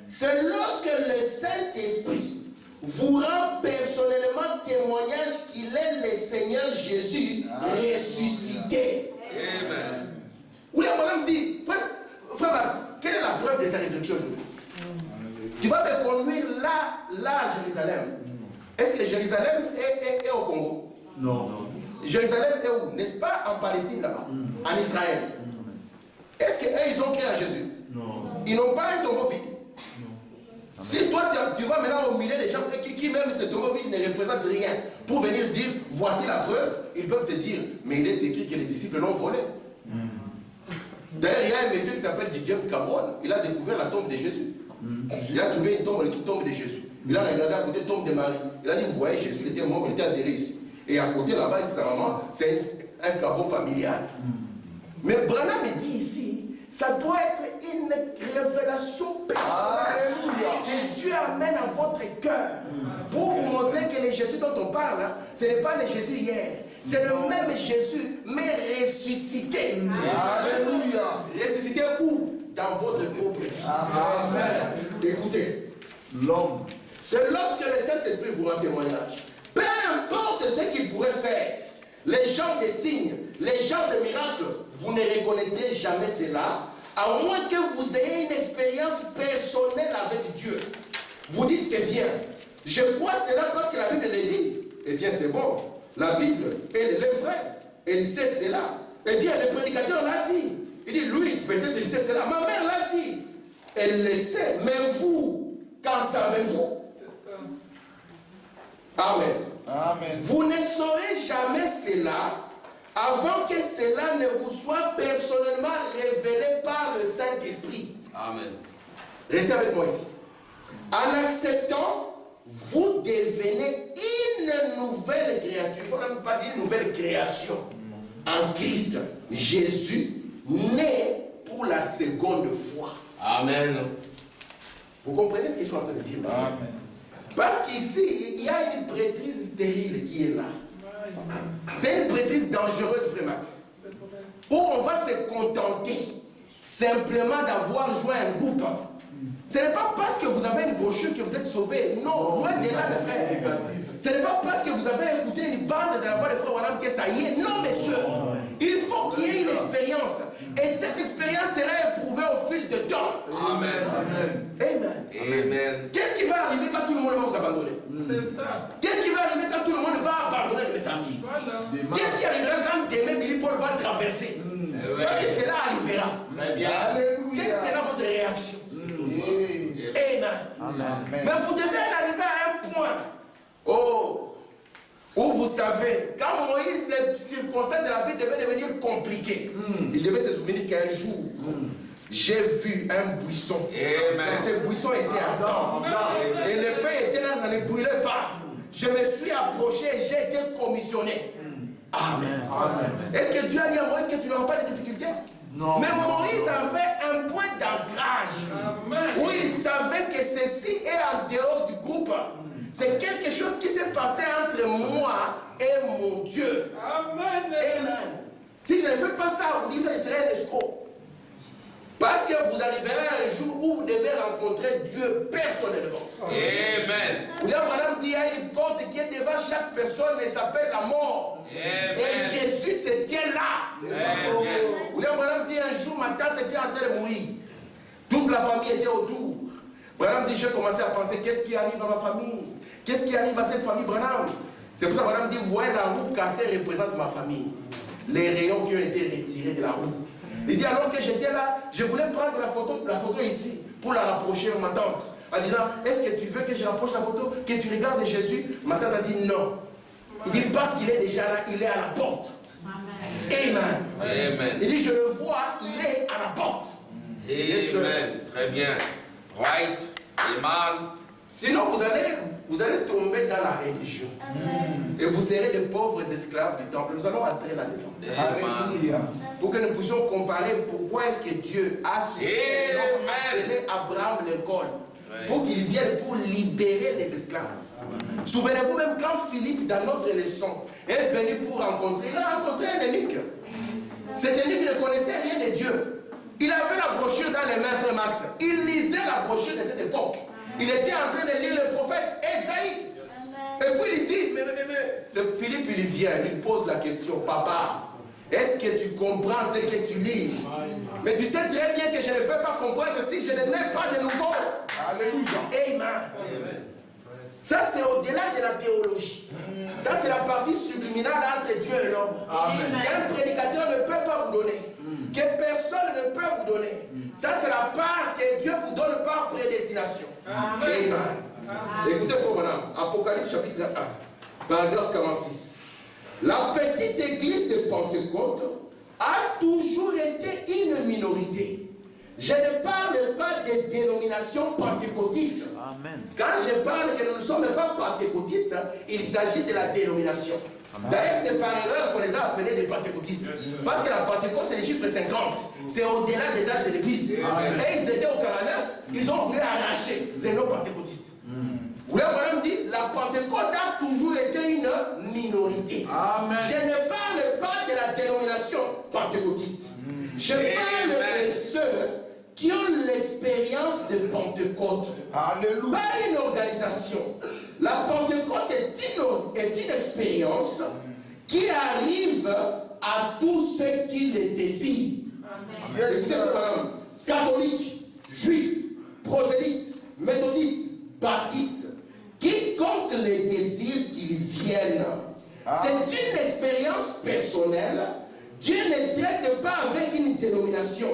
A: c'est lorsque le Saint-Esprit vous rend personnellement témoignage qu'il est le Seigneur Jésus ressuscité.
B: Amen.
A: William Branham dit, frère Max, quelle est la preuve de sa résurrection aujourd'hui? Tu vas me conduire là à Jérusalem. Est-ce que Jérusalem est au Congo?
F: Non.
A: Jérusalem est où? N'est-ce pas en Palestine là-bas? En Israël. Est-ce qu'eux ils ont créé à Jésus?
F: Non.
A: Ils n'ont pas un tombeau vide. Si toi tu vas maintenant au milieu des gens qui même ce tombeau vide ne représente rien pour venir dire voici la preuve, ils peuvent te dire mais il est écrit que les disciples l'ont volé. D'ailleurs il y a un monsieur qui s'appelle James Cameron, il a découvert la tombe de Jésus. Il a trouvé une tombe de Jésus. Il a regardé à côté la tombe de Marie. Il a dit vous voyez Jésus, il était mort, il était enterré ici. Et à côté là-bas, sa maman, c'est un caveau familial. Mais Branham dit ici, ça doit être une révélation personnelle que Dieu amène à votre cœur pour vous montrer que le Jésus dont on parle, ce n'est pas le Jésus hier. C'est le même Jésus, mais ressuscité. Alléluia. Ressuscité où? Dans votre propre vie. Amen. Écoutez,
F: L'homme.
A: c'est lorsque le Saint-Esprit vous rend témoignage. Peu importe ce qu'il pourrait faire, les gens des signes, les gens de miracles, vous ne reconnaîtrez jamais cela, à moins que vous ayez une expérience personnelle avec Dieu. Vous dites que bien, je crois cela parce que la Bible le dit. Eh bien c'est bon, la Bible, elle est vraie, elle sait cela. Eh bien le prédicateur l'a dit. Il dit, lui, peut-être il sait cela. Ma mère l'a dit. Elle le sait, mais vous, qu'en savez-vous?
E: C'est ça.
A: Amen.
F: Amen.
A: Vous ne saurez jamais cela avant que cela ne vous soit personnellement révélé par le Saint-Esprit.
B: Amen.
A: Restez avec moi ici. En acceptant vous devenez une nouvelle créature. Il ne faut même pas dire une nouvelle création. En Christ, Jésus, né pour la seconde fois.
B: Amen.
A: Vous comprenez ce que je suis en train de dire?
F: Amen.
A: Parce qu'ici, il y a une prêtrise stérile qui est là. C'est une prêtrise dangereuse, frère Max. Où on va se contenter simplement d'avoir joint un groupe. Ce n'est pas parce que vous avez une brochure que vous êtes sauvé. Non, loin de là, mes frères. Ce n'est pas parce que vous avez écouté une bande de la voix de frère Branham que ça y est. Non, messieurs. Il faut qu'il y ait une expérience. Et cette expérience sera éprouvée au fil de temps.
B: Amen.
A: Amen.
B: Amen.
A: Qu'est-ce qui va arriver quand tout le monde va vous abandonner?
E: C'est ça.
A: Qu'est-ce qui va arriver quand tout le monde va abandonner le message?
E: Voilà.
A: Qu'est-ce qui arrivera quand demain Billy Paul va traverser? Parce que cela arrivera.
B: Très bien.
A: Quelle sera votre réaction? Amen. Mais vous devez arriver à un point où vous savez, quand Moïse, les circonstances de la vie devaient devenir compliquées, il devait se souvenir qu'un jour, j'ai vu un buisson.
B: Amen.
A: Et ce buisson était ardent. Et le feu était là, ça ne brûlait pas. Je me suis approché et j'ai été commissionné. Amen. Est-ce que Dieu a dit à Moïse que tu n'auras pas de difficultés? Non. Mais Moïse avait un point d'ancrage où il savait que ceci est en dehors du groupe. C'est quelque chose qui s'est passé entre moi et mon Dieu.
E: Amen.
A: Si je ne fais pas ça, vous dites ça, je serai un escroc. Parce que vous arriverez un jour où vous devez rencontrer Dieu personnellement.
B: Amen.
A: William Branham dit, il y a une porte qui est devant chaque personne et s'appelle la mort.
B: Amen.
A: Et Jésus se tient là.
B: Amen.
A: William Branham dit, un jour ma tante était en train de mourir. Toute la famille était autour. Branham dit, j'ai commencé à penser, qu'est-ce qui arrive à ma famille? Qu'est-ce qui arrive à cette famille Branham? C'est pour ça que Branham dit, vous voyez la roue cassée représente ma famille. Les rayons qui ont été retirés de la roue. Il dit, alors que j'étais là, je voulais prendre la photo ici, pour la rapprocher de ma tante. En disant, est-ce que tu veux que je rapproche la photo, que tu regardes Jésus? Ma tante a dit non. Il dit, parce qu'il est déjà là, il est à la porte. Amen. Il dit, je le vois, il est à la porte.
B: Amen. Très bien. Right. Amen.
A: Sinon, vous allez tomber dans la religion. Et vous serez des pauvres esclaves du temple. Nous allons entrer là-dedans.
B: Alléluia.
A: Pour que nous puissions comparer pourquoi est-ce que Dieu a appelé Abraham l'école. Pour qu'il vienne pour libérer les esclaves. Souvenez-vous même quand Philippe, dans notre leçon, est venu pour rencontrer, il a rencontré un eunuque. Cet eunuque ne connaissait rien de Dieu. Il avait la brochure dans les mains, frère Max. Il lisait la brochure de cette époque. Il était en train de lire le prophète Esaïe. Et puis il dit, mais Philippe il vient, il pose la question, papa, est-ce que tu comprends ce que tu lis? Mais tu sais très bien que je ne peux pas comprendre si je n'ai pas de nouveau. Alléluia. Amen. Ça c'est au-delà de la théologie. Ça c'est la partie subliminale entre Dieu et l'homme. Qu'un prédicateur ne peut pas vous donner. Que personne ne peut vous donner. Ça c'est la part que Dieu vous donne par prédestination. Amen. Écoutez, madame, Apocalypse chapitre 1, paragraphe 46. La petite église de Pentecôte a toujours été une minorité. Je ne parle pas des dénominations pentecôtistes. Amen. Quand je parle que nous ne sommes pas pentecôtistes, il s'agit de la dénomination. D'ailleurs, c'est par erreur qu'on les a appelés des pentecôtistes. Parce que la Pentecôte, c'est les chiffres 50. C'est au-delà des âges de l'église. Et ils étaient au 49, ils ont voulu arracher les non-pentecôtistes. William Branham dit, la Pentecôte a toujours été une minorité. Amen. Je ne parle pas de la dénomination pentecôtiste. Je parle de ceux qui ont l'expérience de Pentecôte. Alléluia. Pas une organisation. La Pentecôte est une expérience qui arrive à tous ceux qui le désirent. Catholiques, juifs, prosélytes, méthodistes, baptistes, quiconque les désire qu'ils viennent. C'est une expérience personnelle. Dieu ne traite pas avec une dénomination.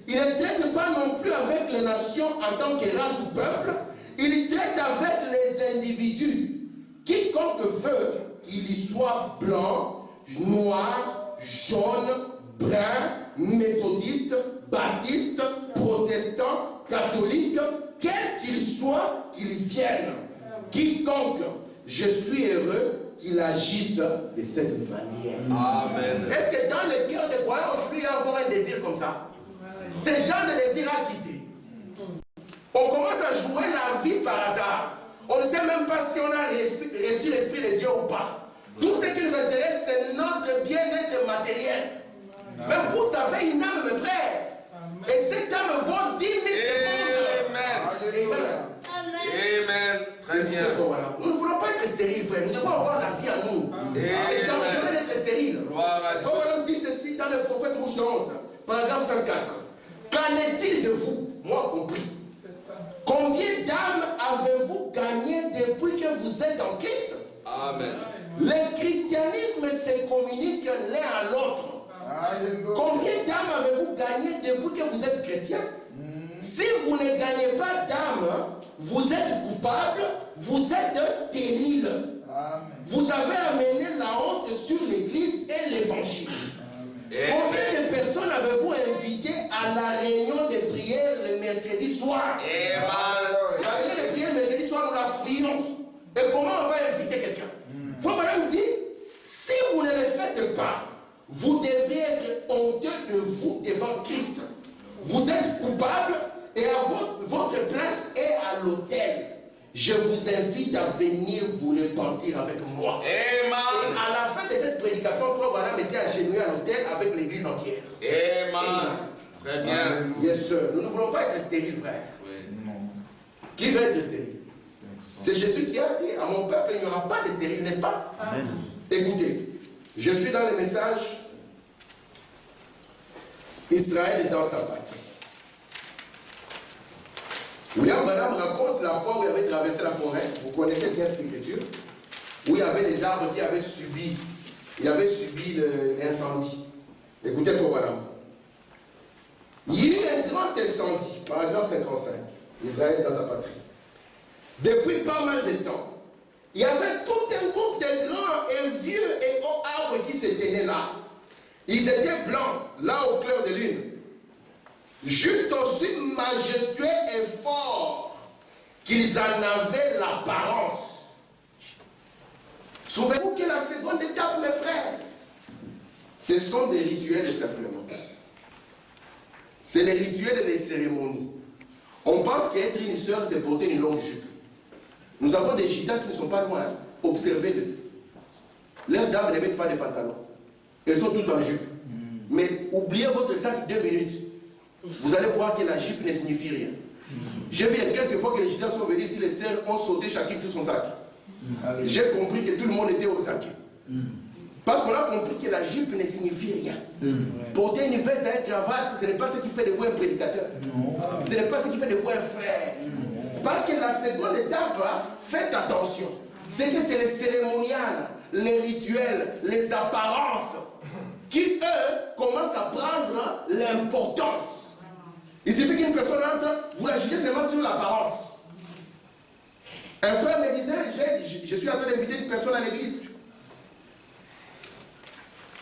A: Il ne traite pas non plus avec les nations en tant que race ou peuple. Il traite avec les individus. Quiconque veut qu'il y soit blanc, noir, jaune, brun, méthodiste, baptiste, protestant, catholique, quel qu'il soit, qu'il vienne. quiconque, je suis heureux qu'il agisse de cette manière.
B: Amen.
A: Est-ce que dans le cœur des croyants aujourd'hui, il y a encore un désir comme ça? Ce genre de désir à quitter. On commence à jouer la vie par hasard. On ne sait même pas si on a reçu l'Esprit de Dieu ou pas. Tout ce qui nous intéresse, c'est notre bien-être matériel. Mais vous avez une âme, mes frères. Et cette âme vaut 10 000
B: Amen. Amen. Très bien.
A: Nous ne voulons pas être stériles, frère. Nous devons avoir la vie en nous. C'est dangereux d'être stérile. Frère dit ceci dans le prophète Rouge de Honte, paragraphe 104. Qu'en est-il de vous, moi compris? Combien d'âmes avez-vous gagné depuis que vous êtes en Christ?
B: Amen.
A: Le christianisme se communique l'un à l'autre. Combien d'âmes avez-vous gagné depuis que vous êtes chrétien? Si vous ne gagnez pas d'âmes, vous êtes coupable, vous êtes stérile. Vous avez amené la honte sur l'église et l'évangile. Combien de personnes avez-vous invité à la réunion de prière le mercredi soir? La réunion de prière le mercredi soir, nous la fuyons. Et comment on va inviter quelqu'un? Faut madame dire, si vous ne le faites pas, vous devez être honteux de vous devant Christ. Vous êtes coupable et votre place est à l'autel. Je vous invite à venir vous repentir avec moi.
B: Amen.
A: Et à la fin de cette prédication, Frère Branham était agenouillé à l'autel avec l'église entière.
B: Amen. Très bien.
A: Yes, sir. Nous ne voulons pas être stériles, frère.
B: Oui.
A: Qui veut être stérile? C'est Jésus qui a dit à mon peuple, il n'y aura pas de stérile, n'est-ce pas? Amen. Écoutez, je suis dans le message Israël est dans sa patrie. William Branham raconte la fois où il avait traversé la forêt. Vous connaissez bien cette écriture. Où il y avait des arbres qui avaient subi l'incendie. Écoutez Frère Branham. Il y a eu un grand incendie, paragraphe 55. Israël dans sa patrie. Depuis pas mal de temps, il y avait tout un groupe de grands et vieux et hauts arbres qui se tenaient là. Ils étaient blancs, là au clair de lune. Juste aussi majestueux et forts qu'ils en avaient l'apparence. Souvenez-vous que la seconde étape, mes frères, ce sont des rituels simplement. C'est les rituels et les cérémonies. On pense qu'être une sœur, c'est porter une longue jupe. Nous avons des gitans qui ne sont pas loin. Observez-le. Leurs dames ne mettent pas de pantalons. Elles sont toutes en jupe. Mais oubliez votre sac 2 minutes. Vous allez voir que la jupe ne signifie rien. J'ai vu quelques fois que les gitans sont venus, si les sœurs ont sauté chacune sur son sac. J'ai compris que tout le monde était au sac. Parce qu'on a compris que la jupe ne signifie rien. Porter une veste et une cravate, ce n'est pas ce qui fait de vous un prédicateur. Ce n'est pas ce qui fait de vous un frère. Parce que la seconde étape, faites attention. C'est que c'est les cérémoniales, les rituels, les apparences qui, eux, commencent à prendre l'importance. Il suffit qu'une personne entre, vous la jugez seulement sur l'apparence. Un frère me disait, je suis en train d'inviter une personne à l'église.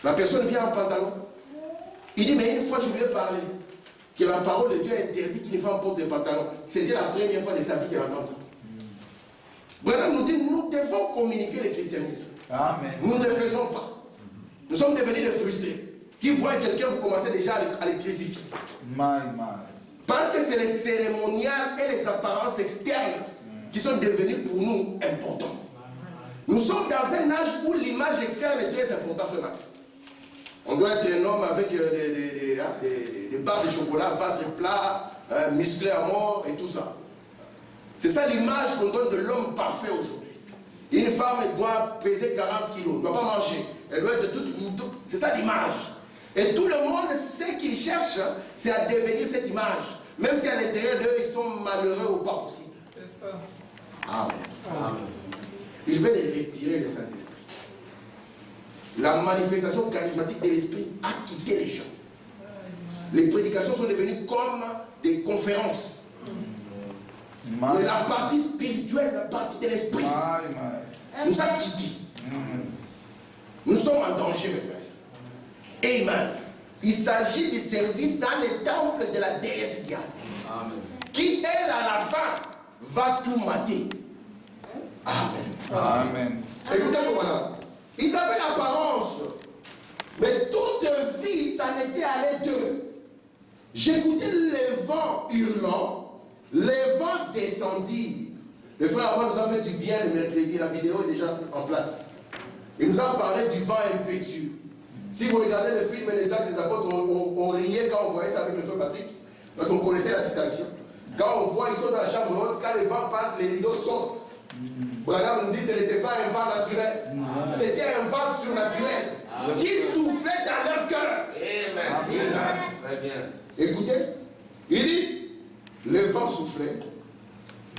A: La personne vient en pantalon. Il dit, mais une fois je lui ai parlé que la parole de Dieu interdit qu'une femme porte des pantalons. C'était la première fois de sa vie qu'elle entend ça. Branham nous dit, nous devons communiquer le christianisme. Amen. Nous ne le faisons pas. Nous sommes devenus des frustrés. Qui voient quelqu'un, vous commencez déjà à les crucifier. Parce que c'est les cérémoniales et les apparences externes qui sont devenues pour nous importantes. Nous sommes dans un âge où l'image externe est très importante, frère Max. On doit être un homme avec des barres de chocolat, ventre plat, musclé à mort et tout ça. C'est ça l'image qu'on donne de l'homme parfait aujourd'hui. Une femme elle doit peser 40 kilos, elle ne doit pas manger, elle doit être toute. C'est ça l'image. Et tout le monde, ce qu'ils cherchent, c'est à devenir cette image. Même si à l'intérieur d'eux, ils sont malheureux ou pas possible.
E: C'est ça.
A: Amen. Amen. Il veut les retirer le Saint-Esprit. La manifestation charismatique de l'Esprit a quitté les gens. Les prédications sont devenues comme des conférences. Mais la partie spirituelle, la partie de l'Esprit, nous a quittés. Nous sommes en danger, mes frères. Amen. Il s'agit du service dans le temple de la déesse Diane. Qui, elle, à la fin, va tout mater. Amen.
F: Amen.
A: Écoutez-moi maintenant. Ils avaient l'apparence, mais toute vie, ça n'était allé d'eux. J'écoutais les vents hurlant, les vents descendirent. Le frère Armand nous a fait du bien le mercredi, la vidéo est déjà en place. Il nous a parlé du vent impétueux. Si vous regardez le film Les Actes des Apôtres, on riait quand on voyait ça avec le frère Patrick, parce qu'on connaissait la citation. Quand on voit, ils sont dans la chambre haute, quand les vents passent, les rideaux sautent. Branham nous dit que ce n'était pas un vent naturel, c'était un vent surnaturel qui soufflait dans leur cœur.
B: Amen. Très bien.
A: Écoutez, il dit, le vent soufflait,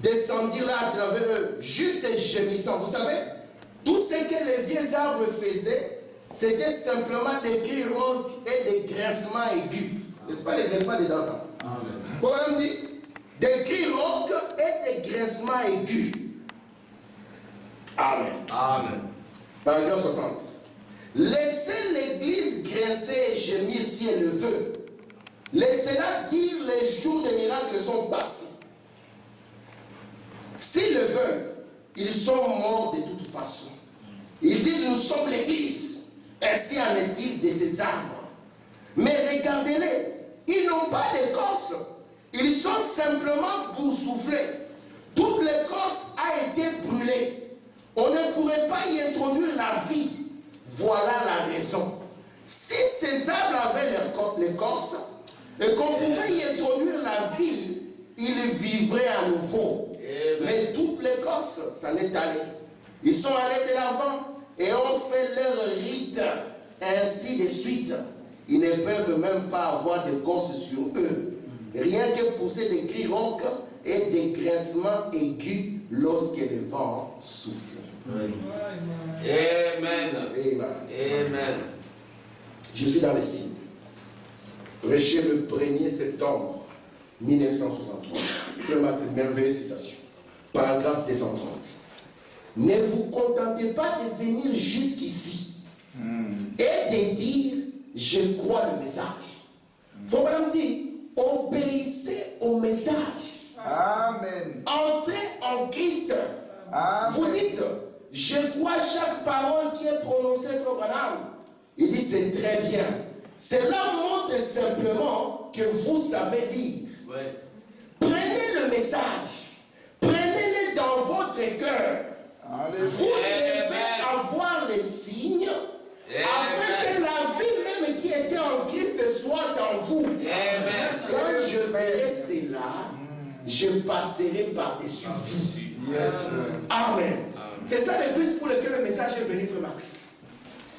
A: descendit là à travers eux, juste des gémissants. Vous savez, tout ce que les vieux arbres faisaient, c'était simplement des cris rauques et des grincements aigus. N'est-ce pas les grincements des dansants? Amen. Dit, des cris rauques et des grincements aigus. Amen.
B: Amen.
A: Paragraphe 60. Laissez l'église grincer et gémir si elle le veut. Laissez-la dire les jours des miracles sont passés. S'ils le veulent, ils sont morts de toute façon. Ils disent nous sommes l'église. Ainsi en est-il de ces arbres. Mais regardez-les, ils n'ont pas d'écorce. Ils sont simplement boursouflés. Toute l'écorce a été brûlée. On ne pourrait pas y introduire la vie. Voilà la raison. Si ces arbres avaient l'écorce et qu'on pouvait y introduire la vie, ils vivraient à nouveau. Amen. Mais toute l'écorce, ça n'est allé. Ils sont allés de l'avant et ont fait leur rite, ainsi de suite. Ils ne peuvent même pas avoir d'écorce sur eux. Rien que pousser des cris rauques et des grincements aigus lorsque le vent souffle.
B: Oui. Amen.
A: Amen.
B: Amen.
A: Je suis dans les signes. Prêché le 1er septembre 1963. Une merveilleuse citation. Paragraphe 230. Ne vous contentez pas de venir jusqu'ici et de dire je crois le message. Faut pas dire obéissez au message.
F: Amen.
A: Entrez en Christ.
F: Amen.
A: Vous dites je crois chaque parole qui est prononcée sur Branham. Il dit c'est très bien. Cela montre simplement que vous savez lire.
B: Ouais.
A: Prenez le message. Prenez-le dans votre cœur. Vous devez avoir les signes afin que la vie même qui était en Christ soit en vous.
B: Amen.
A: Quand je verrai cela, je passerai par-dessus vous.
F: Yes.
A: Amen. C'est ça le but pour lequel le message est venu, frère Max.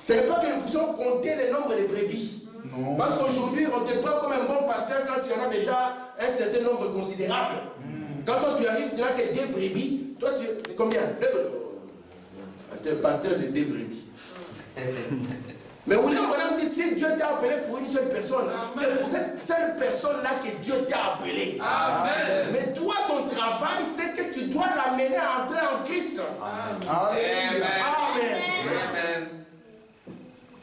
A: Ce n'est pas que nous puissions compter le nombre de brebis.
F: Non.
A: Parce qu'aujourd'hui, on te prend comme un bon pasteur quand tu en as déjà un certain nombre considérable. Quand toi tu arrives, tu n'as que 2 brebis. Toi tu. Combien? 2 brebis. C'est un pasteur de 2 brebis. Mais William Branham dit si Dieu t'a appelé pour une seule personne, c'est pour cette seule personne-là que Dieu t'a appelé.
B: Amen.
A: Mais toi, ton travail, c'est que tu dois l'amener à entrer en Christ.
B: Amen.
A: Amen.
B: Amen.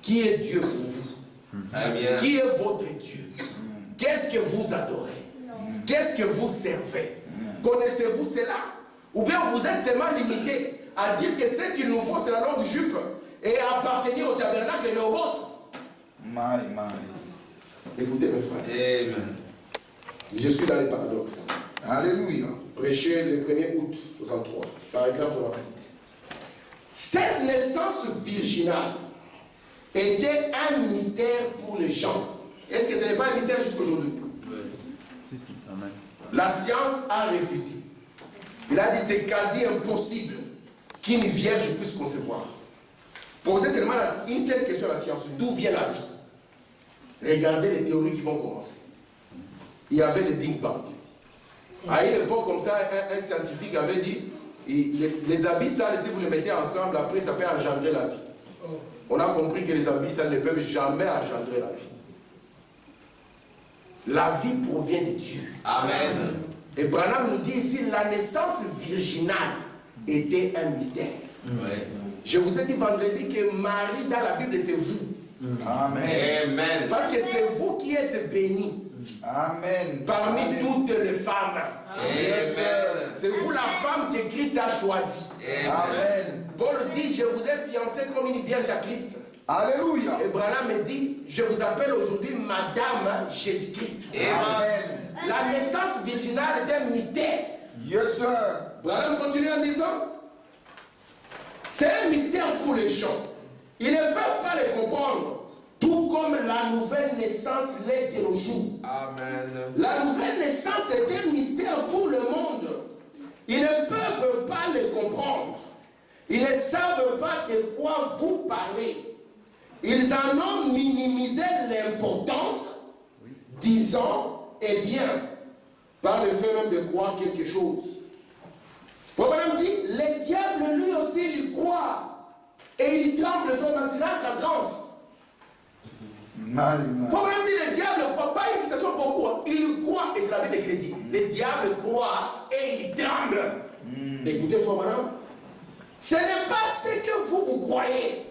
A: Qui est Dieu pour vous?
B: Amen.
A: Qui est votre Dieu? Qu'est-ce que vous adorez? Qu'est-ce que vous servez? Connaissez-vous cela? Ou bien vous êtes seulement limité à dire que ce qu'il nous faut, c'est la longue jupe et appartenir au tabernacle et au vôtre? Écoutez mes frères.
B: Amen.
A: Je suis dans les paradoxes.
F: Alléluia.
A: Prêché le 1er août 63, paragraphe 98. Cette naissance virginale était un mystère pour les gens. Est-ce que ce n'est pas un mystère jusqu'aujourd'hui?
B: Oui.
F: Amen.
A: La science a réfuté. Il a dit c'est quasi impossible qu'une vierge puisse concevoir. Posez seulement une seule question à la science. D'où vient la vie? Regardez les théories qui vont commencer. Il y avait le Big Bang. À une époque comme ça, un scientifique avait dit les abyssales, si vous les mettez ensemble, après ça peut engendrer la vie. On a compris que les abyssales ne peuvent jamais engendrer la vie. La vie provient de Dieu.
B: Amen.
A: Et Branham nous dit ici, la naissance virginale était un mystère.
B: Oui.
A: Je vous ai dit vendredi que Marie dans la Bible, c'est vous.
F: Amen.
B: Amen.
A: Parce que c'est vous qui êtes bénis
F: Amen.
A: parmi toutes les femmes.
B: Amen.
A: C'est vous la femme que Christ a choisie.
F: Amen.
A: Paul dit, je vous ai fiancé comme une vierge à Christ.
F: Alléluia.
A: Et Branham me dit, je vous appelle aujourd'hui Madame Jésus-Christ.
F: Amen.
A: La naissance virginale est un mystère.
F: Yes, sir.
A: Branham continue en disant, c'est un mystère pour les gens. Ils ne peuvent pas le comprendre. Tout comme la nouvelle naissance l'est de nos jours.
B: Amen.
A: La nouvelle naissance est un mystère pour le monde. Ils ne peuvent pas le comprendre. Ils ne savent pas de quoi vous parlez. Ils en ont minimisé l'importance, disant, eh bien, par le fait même de croire quelque chose. Problème dit, le diable lui aussi il croit. Et il tremble, le frère Maxina, en transe. Problème dit, le diable ne croit pas une citation beaucoup. Hein. Il croit, et c'est la Bible qui le dit. Le diable croit et il tremble. Écoutez, frère madame, ce n'est pas ce que vous croyez.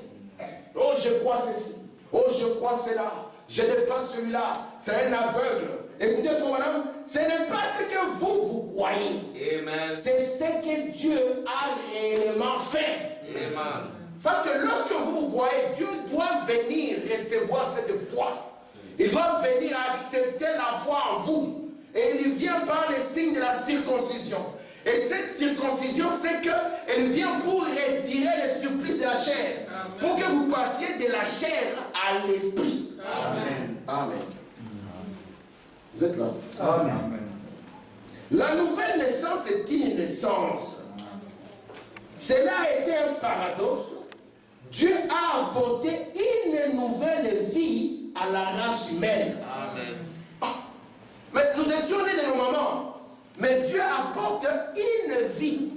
A: Oh, je crois ceci. Oh, je crois cela. Je n'ai pas celui-là. C'est un aveugle. Écoutez, frère madame, ce n'est pas ce que vous croyez.
B: Amen.
A: C'est ce que Dieu a réellement fait.
B: Amen.
A: Parce que lorsque vous croyez, Dieu doit venir recevoir cette foi. Il doit venir accepter la foi en vous. Et il vient par les signes de la circoncision. Et cette circoncision, c'est qu'elle vient pour retirer le supplice de la chair. Amen. Pour que vous passiez de la chair à l'esprit.
B: Amen.
A: Amen. Vous êtes là?
F: Amen.
A: La nouvelle naissance est une naissance. Cela a été un paradoxe. Dieu a apporté une nouvelle vie à la race humaine.
B: Amen.
A: Mais nous étions nés de nos mamans. Mais Dieu apporte une vie.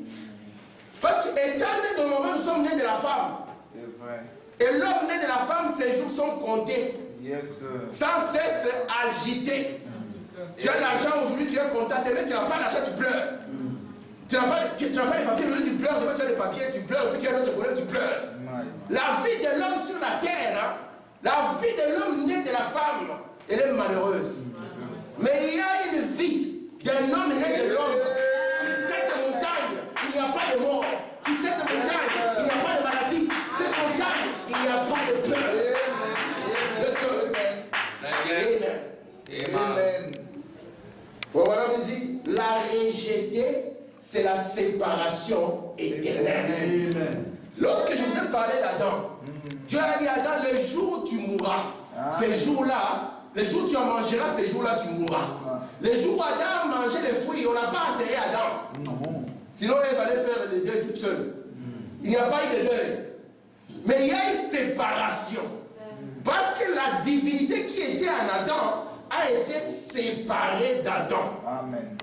A: Parce qu'étant nés de nos mamans, nous sommes nés de la femme.
F: C'est vrai.
A: Et l'homme né de la femme, ses jours sont comptés.
F: Yes, sir.
A: Sans cesse agité. Tu as l'argent aujourd'hui, tu es content. Demain, tu n'as pas l'argent, tu pleures. Tu n'as pas les papiers, aujourd'hui, tu pleures. Demain, tu as les papiers, tu pleures. Puis tu as d'autres problèmes, tu pleures. La vie de l'homme sur la terre, hein, la vie de l'homme né de la femme, elle est malheureuse. Mais il y a une vie d'un homme né de l'homme. Sur cette montagne, il n'y a pas de mort. Sur cette montagne, il n'y a pas de maladie. Cette montagne, il n'y a pas de peur.
F: Amen.
A: Voilà, on dit, la rejeter, c'est la séparation éternelle. Lorsque je vous ai parlé d'Adam, Dieu a dit à Adam, le jour où tu mourras, ces jours-là, les jours où tu en mangeras, ces jours-là tu mourras. Les jours où Adam mangeait les fruits, on n'a pas enterré Adam. Non. Sinon, il allait faire le deuil toute seule. Il n'y a pas eu de deuil. Mais il y a une séparation. Parce que la divinité qui était en Adam a été séparée d'Adam.
F: Amen.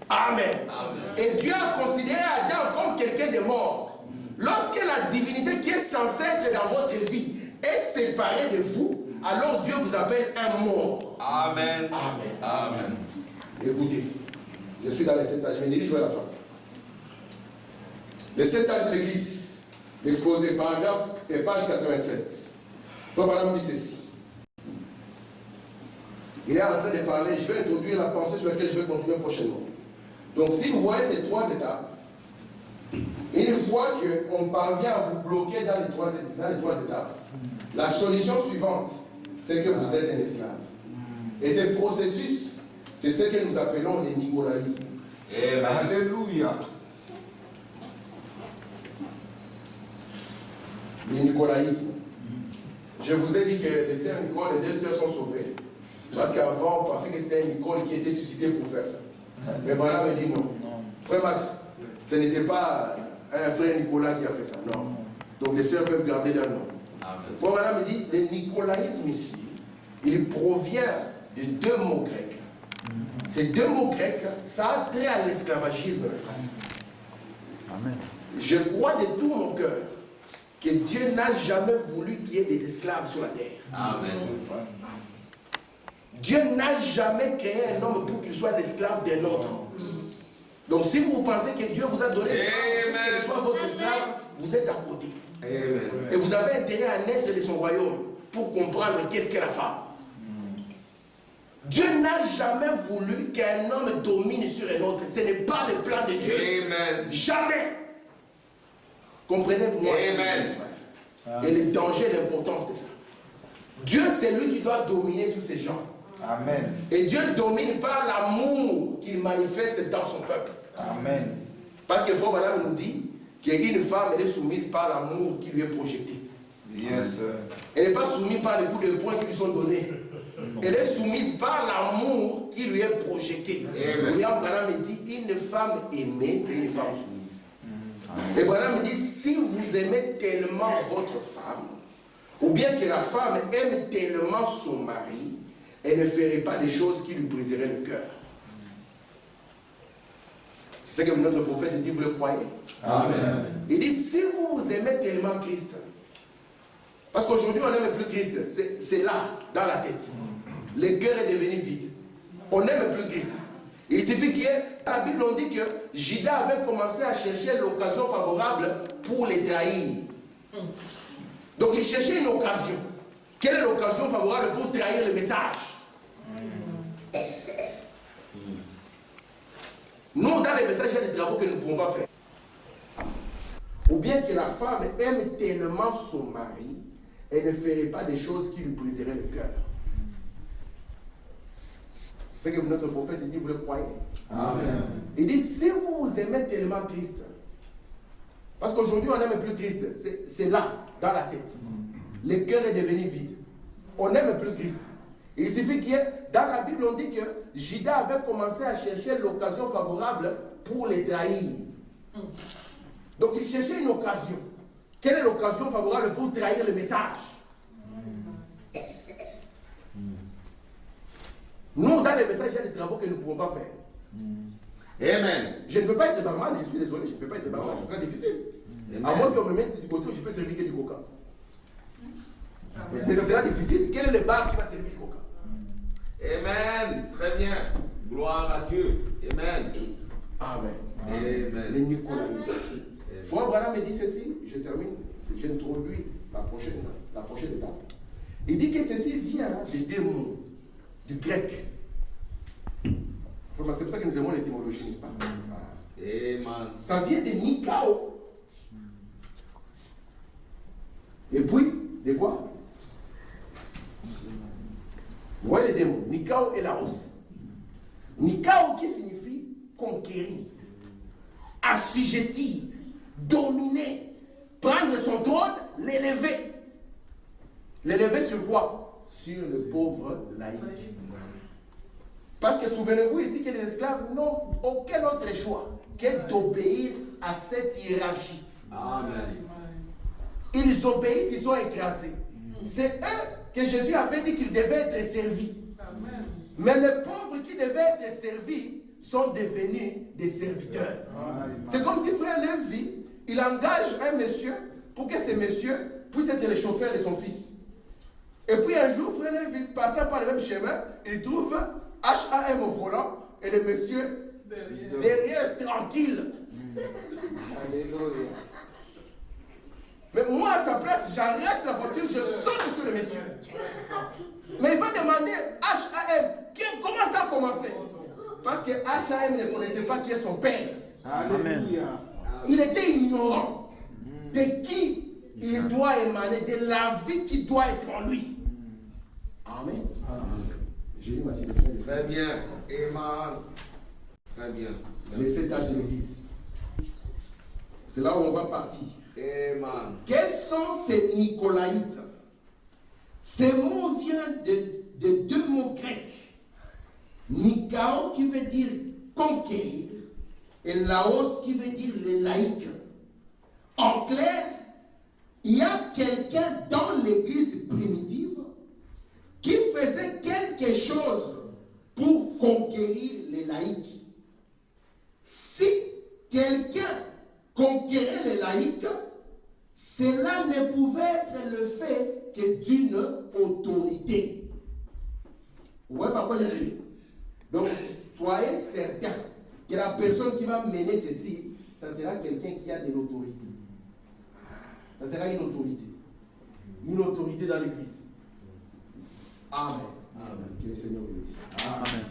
A: Amen.
B: Amen.
A: Et Dieu a considéré Adam comme quelqu'un de mort. Lorsque la divinité qui est censée être dans votre vie est séparée de vous, alors Dieu vous appelle un mort.
B: Amen.
A: Amen.
B: Amen.
A: Écoutez, je suis dans les 7 âges, je me dirige vers la fin. Les 7 âges de l'Église, l'exposé, paragraphe et page 87. Frère Madame dit ceci. Il est en train de parler, je vais introduire la pensée sur laquelle je vais continuer prochainement. Donc si vous voyez ces 3 étapes, une fois qu'on parvient à vous bloquer dans les 3 étapes, la solution suivante, c'est que vous êtes un esclave. Et ce processus, c'est ce que nous appelons le nicolaïsme.
B: Amen.
F: Alléluia.
A: Le nicolaïsme. Je vous ai dit que les sœurs Nicole, les 2 sœurs sont sauvées. Parce qu'avant, on pensait que c'était un Nicole qui était suscité pour faire ça. Mais voilà, me dit non. Frère Max, ce n'était pas un frère Nicolas qui a fait ça, non. Donc les sœurs peuvent garder leur nom. Frère Madame me dit, le nicolaïsme ici, il provient de 2 mots grecs. Ces 2 mots grecs, ça a trait à l'esclavagisme, mes frères.
F: Amen.
A: Je crois de tout mon cœur que Dieu n'a jamais voulu qu'il y ait des esclaves sur la terre.
B: Amen.
A: Dieu n'a jamais créé un homme pour qu'il soit l'esclave d'un autre. Donc si vous pensez que Dieu vous a donné qu'il soit votre esclave, vous êtes à côté.
B: Amen.
A: Et vous avez intérêt à naître de son royaume pour comprendre qu'est-ce qu'est la femme. Dieu n'a jamais voulu qu'un homme domine sur un autre. Ce n'est pas le plan de Dieu.
B: Amen.
A: Jamais. Comprenez-moi,
B: Amen.
A: frère. Et le danger et l'importance de ça. Dieu, c'est lui qui doit dominer sur ces gens.
F: Amen.
A: Et Dieu domine par l'amour qu'il manifeste dans son peuple.
F: Amen.
A: Parce que Frère Branham nous dit qu'une femme, elle est soumise par l'amour qui lui est projeté.
F: Yes, sir.
A: Elle n'est pas soumise par les coups de poing qui lui sont donnés. Elle est soumise par l'amour qui lui est projeté. William Branham dit, une femme aimée, c'est une femme soumise. Et Branham dit, si vous aimez tellement votre femme, ou bien que la femme aime tellement son mari, elle ne ferait pas des choses qui lui briseraient le cœur. C'est ce que notre prophète dit, vous le croyez?
F: Amen.
A: Il dit, si vous vous aimez tellement Christ, parce qu'aujourd'hui on n'aime plus Christ, c'est là, dans la tête. Le cœur est devenu vide. On n'aime plus Christ. Il suffit qu'il y ait, dans la Bible on dit que Judas avait commencé à chercher l'occasion favorable pour les trahir. Donc il cherchait une occasion. Quelle est l'occasion favorable pour trahir le message? Nous, dans les messages, il y a des travaux que nous ne pouvons pas faire. Ou bien que la femme aime tellement son mari, elle ne ferait pas des choses qui lui briseraient le cœur. C'est ce que notre prophète dit, vous le croyez?
F: Amen.
A: Il dit, si vous aimez tellement Christ, parce qu'aujourd'hui on n'aime plus Christ, c'est là, dans la tête. Le cœur est devenu vide. On n'aime plus Christ. Il suffit qu'il y ait, dans la Bible on dit que Judas avait commencé à chercher l'occasion favorable pour les trahir. Donc il cherchait une occasion. Quelle est l'occasion favorable pour trahir le message? Nous, dans les messages, il y a des travaux que nous ne pouvons pas faire.
B: Amen. Je
A: ne peux pas être barman, je suis désolé, je ne peux pas être barman, c'est très difficile. À moins qu'on me mette du côté où je peux servir que du coca. Mais ça sera difficile. Quel est le bar qui va servir du coca?
B: Amen. Très bien. Gloire à Dieu. Amen.
A: Amen.
B: Amen.
A: Les Nicolaïtes. Frère Branham me dit ceci, je termine, j'introduis la prochaine étape. Il dit que ceci vient des deux mots, du grec. C'est pour ça que nous aimons l'étymologie, n'est-ce pas?
B: Amen.
A: Ça vient de Nikao. Et puis, de quoi? Vous voyez les deux mots, Nikao et Laos. Nikao qui signifie conquérir, assujettir, dominer, prendre son trône, l'élever. L'élever sur quoi? Sur le pauvre laïc. Parce que souvenez-vous ici que les esclaves n'ont aucun autre choix que d'obéir à cette hiérarchie.
B: Amen.
A: Ils obéissent, ils sont écrasés. C'est eux que Jésus avait dit qu'ils devaient être servis.
E: Amen.
A: Mais les pauvres qui devaient être servis sont devenus des serviteurs. C'est comme si Frère Lévi, il engage un monsieur pour que ce monsieur puisse être le chauffeur de son fils. Et puis un jour, Frère Lévi, passant par le même chemin, il trouve HAM au volant et le monsieur derrière tranquille.
F: Alléluia.
A: Mais moi, à sa place, j'arrête la voiture, je saute sur le monsieur. Mais il va demander HAM, comment ça a commencé? Parce que HAM ne connaissait pas qui est son père.
F: Alléluia.
A: Il était ignorant de qui il doit émaner, de la vie qui doit être en lui. Amen. J'ai lu ma citation.
B: Très bien. Amen. Très bien.
A: Les 7 âges de l'Église. C'est là où on va partir.
B: Amen.
A: Quels sont ces Nicolaïtes? Ces mots viennent de deux mots grecs. Nikao qui veut dire conquérir et Laos qui veut dire les laïcs. En clair, il y a quelqu'un dans l'église primitive qui faisait quelque chose pour conquérir les laïcs. Si quelqu'un conquérait les laïcs, cela ne pouvait être le fait que d'une autorité. Vous voyez par quoi je dis? Donc, soyez certain que la personne qui va mener ceci, ça sera quelqu'un qui a de l'autorité. Ça sera une autorité. Une autorité dans l'église. Amen. Amen. Que le Seigneur vous bénisse.
F: Amen.